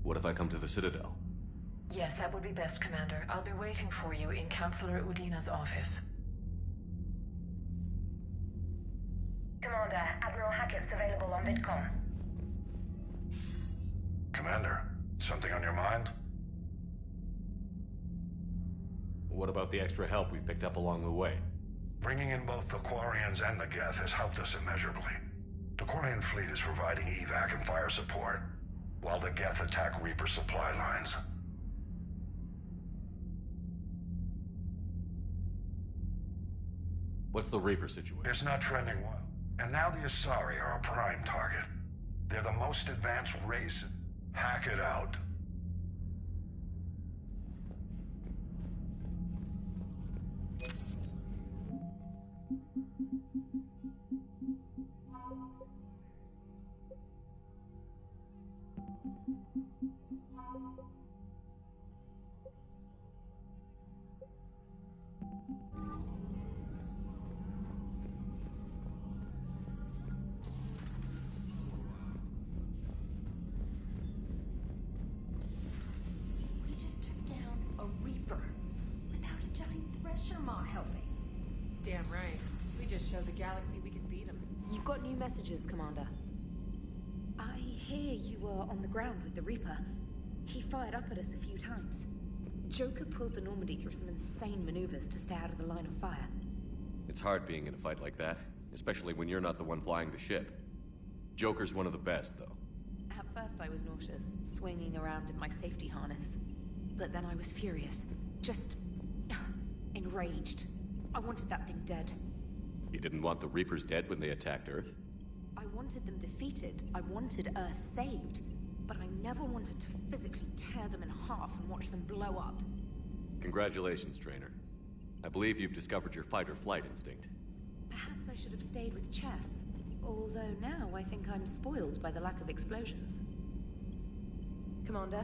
What if I come to the Citadel? Yes, that would be best, Commander. I'll be waiting for you in Counselor Udina's office. Commander, Admiral Hackett's available on VidCom. Commander, something on your mind? What about the extra help we've picked up along the way? Bringing in both the Quarians and the Geth has helped us immeasurably. The Quarian fleet is providing evac and fire support, while the Geth attack Reaper supply lines. What's the Reaper situation? It's not trending well. And now the Asari are a prime target. They're the most advanced race. Hack it out. We just took down a Reaper without a giant thresher maw helping. Damn right. We just showed the galaxy we could beat him. You've got new messages, Commander. I hear you were on the ground with the Reaper. He fired up at us a few times. Joker pulled the Normandy through some insane maneuvers to stay out of the line of fire. It's hard being in a fight like that, especially when you're not the one flying the ship. Joker's one of the best, though. At first I was nauseous, swinging around in my safety harness. But then I was furious. Just... enraged. I wanted that thing dead. You didn't want the Reapers dead when they attacked Earth? I wanted them defeated. I wanted Earth saved. But I never wanted to physically tear them in half and watch them blow up. Congratulations, Trainer. I believe you've discovered your fight-or-flight instinct. Perhaps I should have stayed with chess. Although now I think I'm spoiled by the lack of explosions. Commander?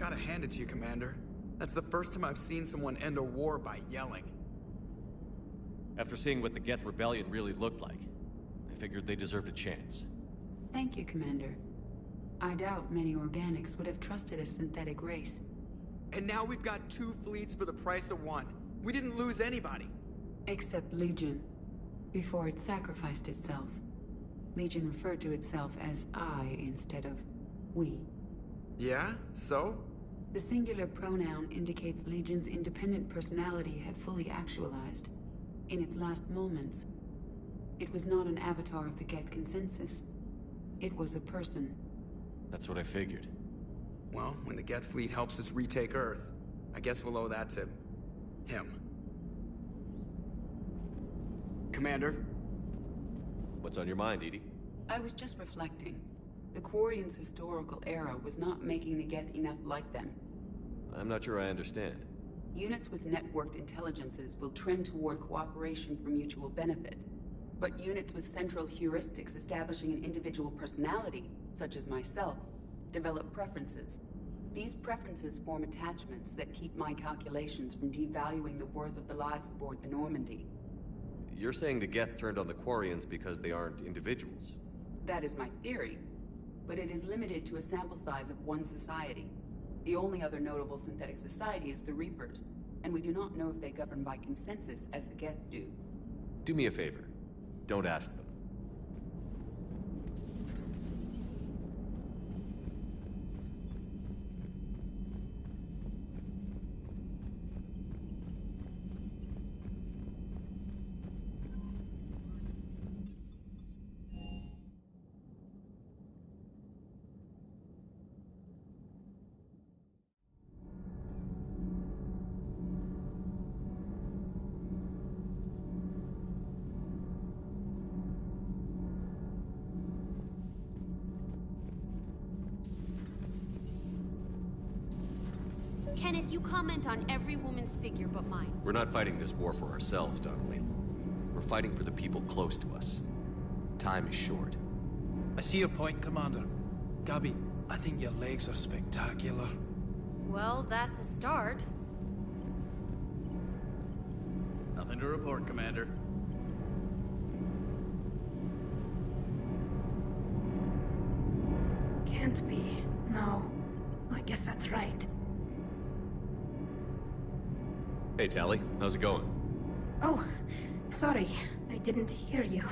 Gotta hand it to you, Commander. That's the first time I've seen someone end a war by yelling. After seeing what the Geth Rebellion really looked like, I figured they deserved a chance. Thank you, Commander. I doubt many organics would have trusted a synthetic race. And now we've got 2 fleets for the price of 1. We didn't lose anybody. Except Legion. Before it sacrificed itself. Legion referred to itself as I instead of we. Yeah? So? The singular pronoun indicates Legion's independent personality had fully actualized. In its last moments, it was not an avatar of the Geth consensus. It was a person. That's what I figured. Well, when the Geth fleet helps us retake Earth, I guess we'll owe that to him. Commander? What's on your mind, Edie? I was just reflecting. The Quarians' historical era was not making the Geth enough like them. I'm not sure I understand. Units with networked intelligences will trend toward cooperation for mutual benefit. But units with central heuristics establishing an individual personality, such as myself, develop preferences. These preferences form attachments that keep my calculations from devaluing the worth of the lives aboard the Normandy. You're saying the Geth turned on the Quarians because they aren't individuals? That is my theory, but it is limited to a sample size of one society. The only other notable synthetic society is the Reapers, and we do not know if they govern by consensus as the Geth do. Do me a favor. Don't ask them. Kenneth, you comment on every woman's figure but mine. We're not fighting this war for ourselves, Donnelly. We're fighting for the people close to us. Time is short. I see your point, Commander. Gabby, I think your legs are spectacular. Well, that's a start. Nothing to report, Commander. Can't be. No. I guess that's right. Hey, Tally. How's it going? Oh, sorry. I didn't hear you.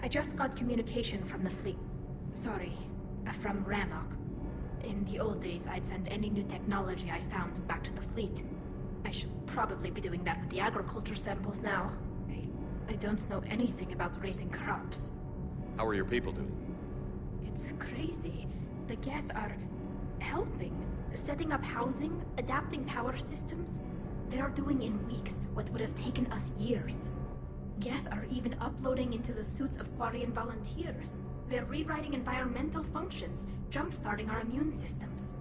I just got communication from the fleet. Sorry, from Rannoch. In the old days, I'd send any new technology I found back to the fleet. I should probably be doing that with the agriculture samples now. I don't know anything about raising crops. How are your people doing? It's crazy. The Geth are helping. Setting up housing, adapting power systems. They are doing in weeks what would have taken us years. Geth are even uploading into the suits of Quarian volunteers. They're rewriting environmental functions, jump-starting our immune systems.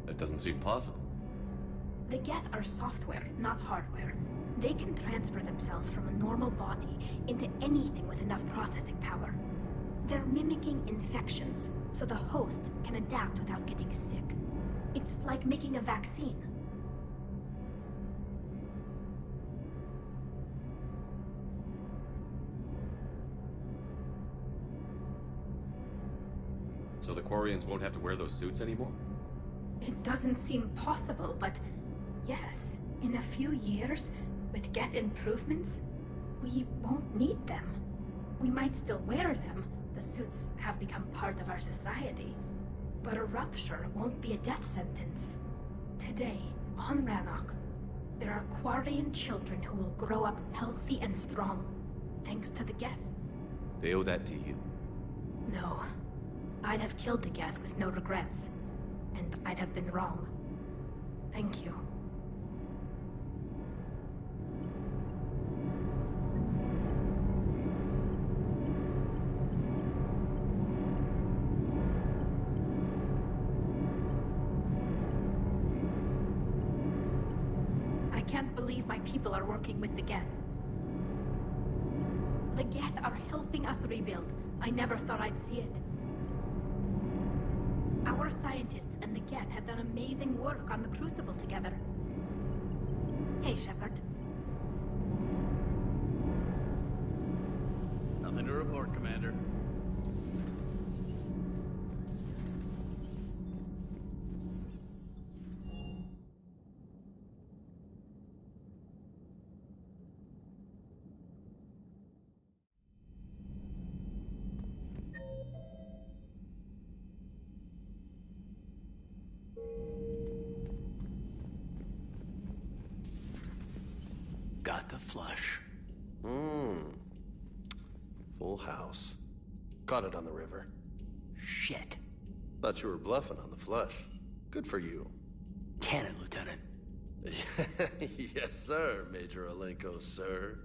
That doesn't seem possible. The Geth are software, not hardware. They can transfer themselves from a normal body into anything with enough processing power. They're mimicking infections, so the host can adapt without getting sick. It's like making a vaccine. So the Quarians won't have to wear those suits anymore? It doesn't seem possible, but yes, in a few years, with Geth improvements, we won't need them. We might still wear them. The suits have become part of our society. But a rupture won't be a death sentence. Today, on Rannoch, there are Quarian children who will grow up healthy and strong, thanks to the Geth. They owe that to you. No. I'd have killed the Geth with no regrets. And I'd have been wrong. Thank you. I can't believe my people are working with the Geth. The Geth are helping us rebuild. I never thought I'd see it. Our scientists and the Geth have done amazing work on the Crucible together. Hey, Shepard. Nothing to report, Commander. Got the flush. Full house. Caught it on the river. Shit. Thought you were bluffing on the flush. Good for you. Cannon, Lieutenant. Yes, sir, Major Alenko, sir.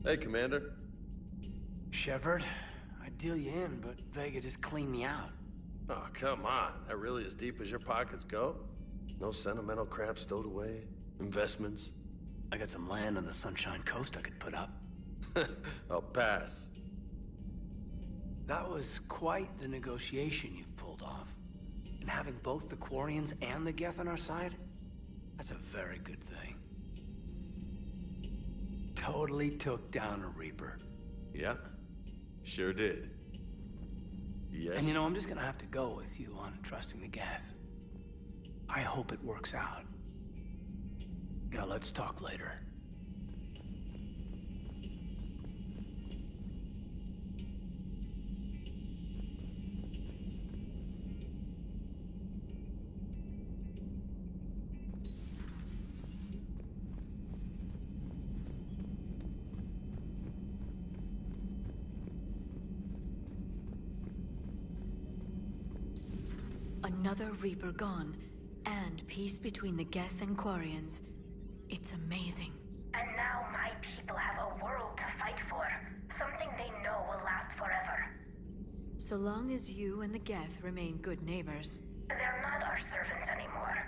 Hey, Commander. Shepard, I'd deal you in, but Vega just cleaned me out. Oh, come on. That really as deep as your pockets go? No sentimental crap stowed away? Investments? I got some land on the Sunshine Coast I could put up. I'll pass. That was quite the negotiation you've pulled off. And having both the Quarians and the Geth on our side, that's a very good thing. Totally took down a Reaper. Yeah, sure did. Yes. And you know, I'm just gonna have to go with you on trusting the Geth. I hope it works out. You know, let's talk later. Another Reaper gone, and peace between the Geth and Quarians. It's amazing. And now my people have a world to fight for. Something they know will last forever. So long as you and the Geth remain good neighbors. They're not our servants anymore.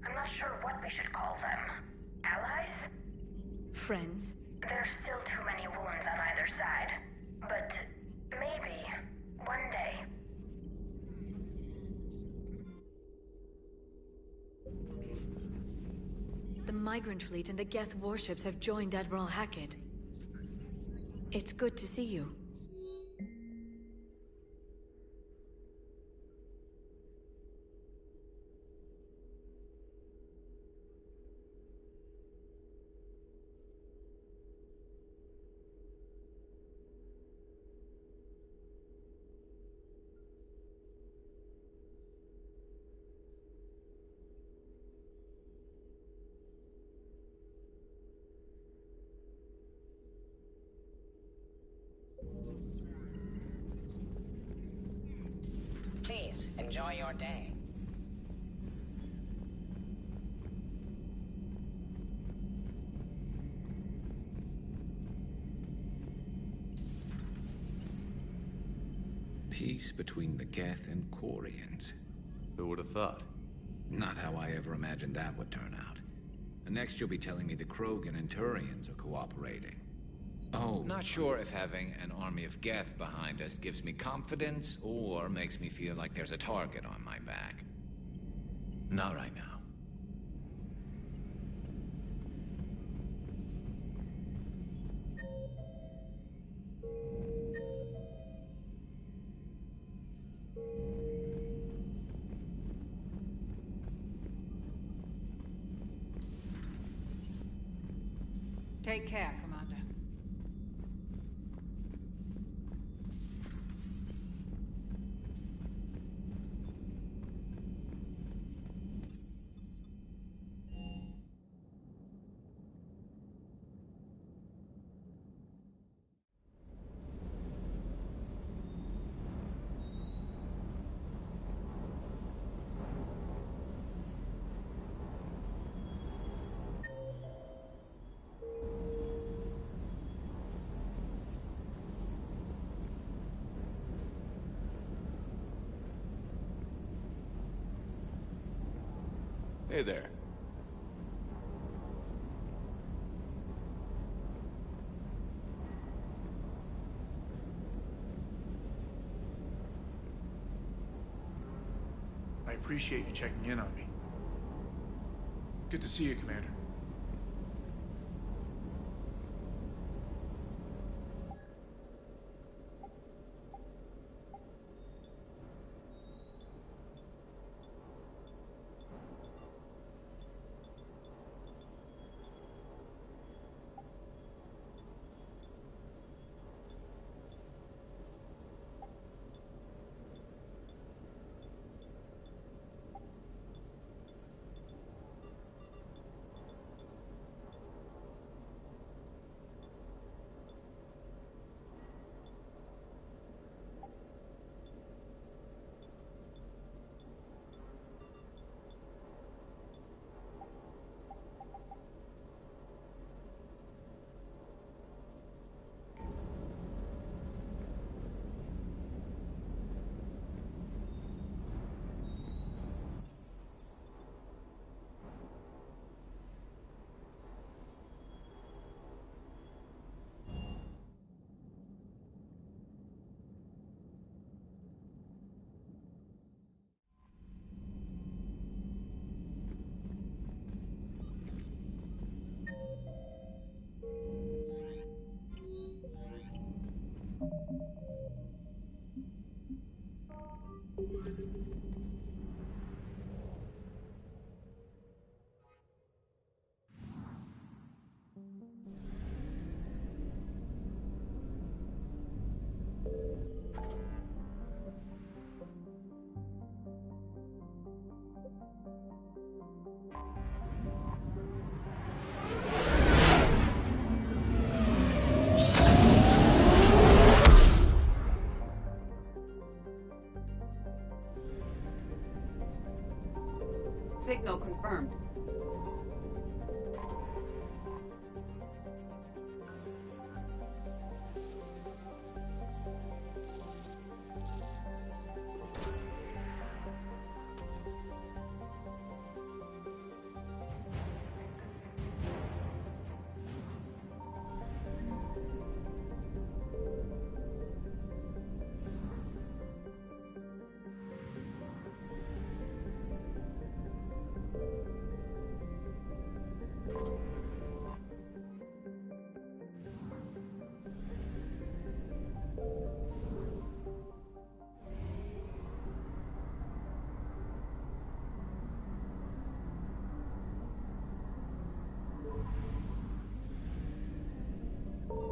I'm not sure what we should call them. Allies? Friends? There's still too many wounds on either side. But maybe, one day. The Migrant Fleet and the Geth warships have joined Admiral Hackett. It's good to see you. Please, enjoy your day. Peace between the Geth and Quarians. Who would have thought? Not how I ever imagined that would turn out. And next you'll be telling me the Krogan and Turians are cooperating. Oh, not sure if having an army of Geth behind us gives me confidence or makes me feel like there's a target on my back. Not right now. Take care, Commander. Hey there. appreciate you checking in on me. Good to see you, Commander. Signal confirmed.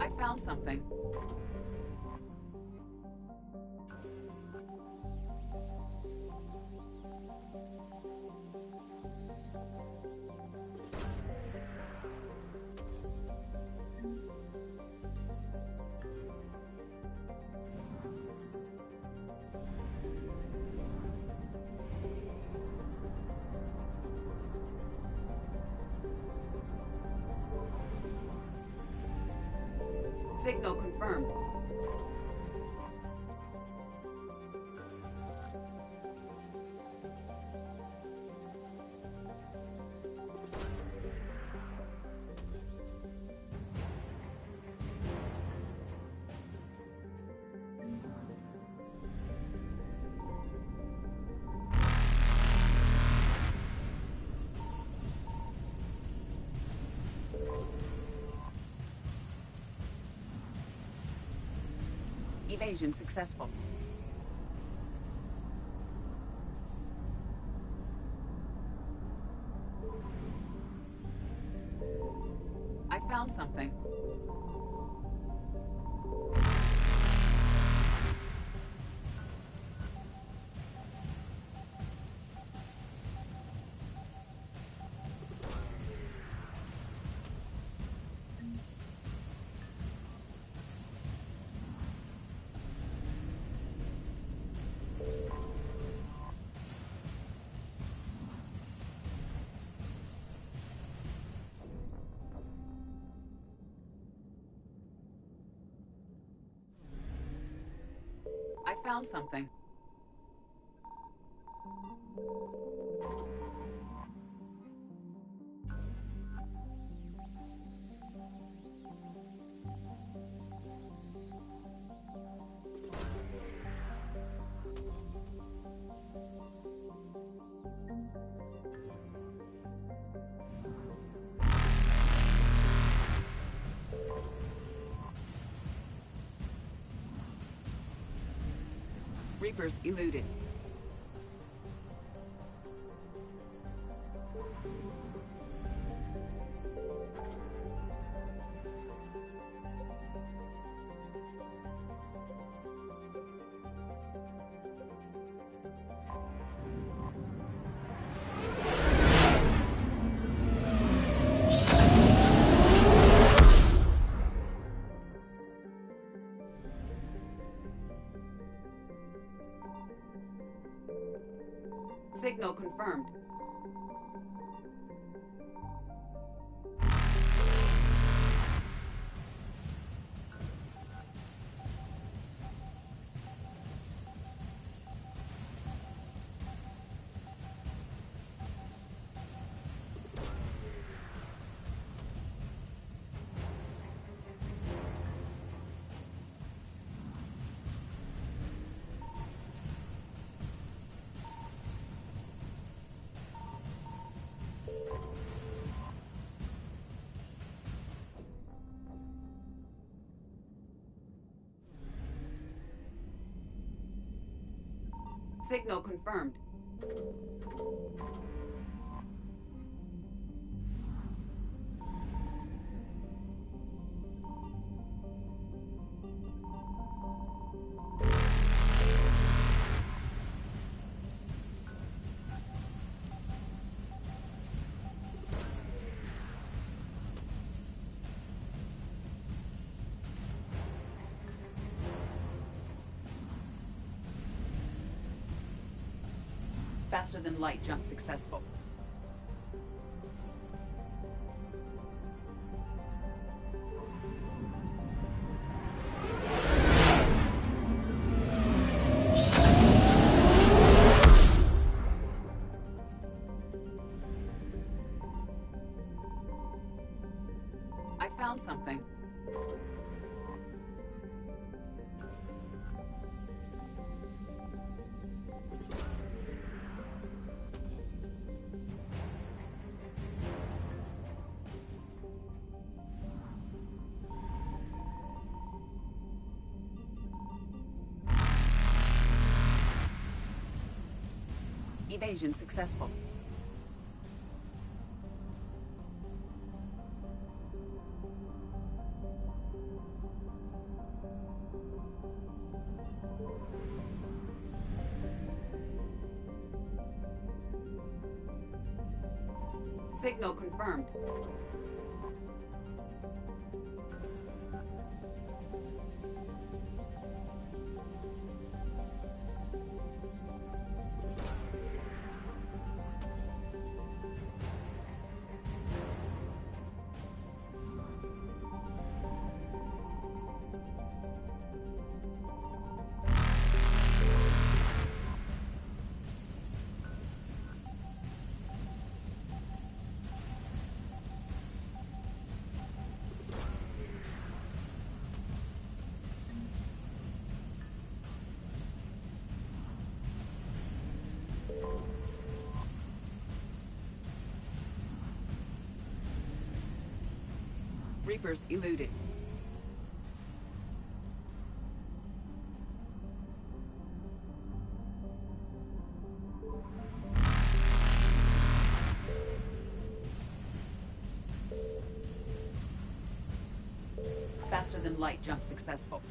I found something. Signal confirmed. Evasion successful. I found something. I found something. Reapers eluded. Signal confirmed. Signal confirmed. Faster than light jump successful. I found something. Evasion successful. Signal confirmed. Reapers eluded. Faster than light jump successful.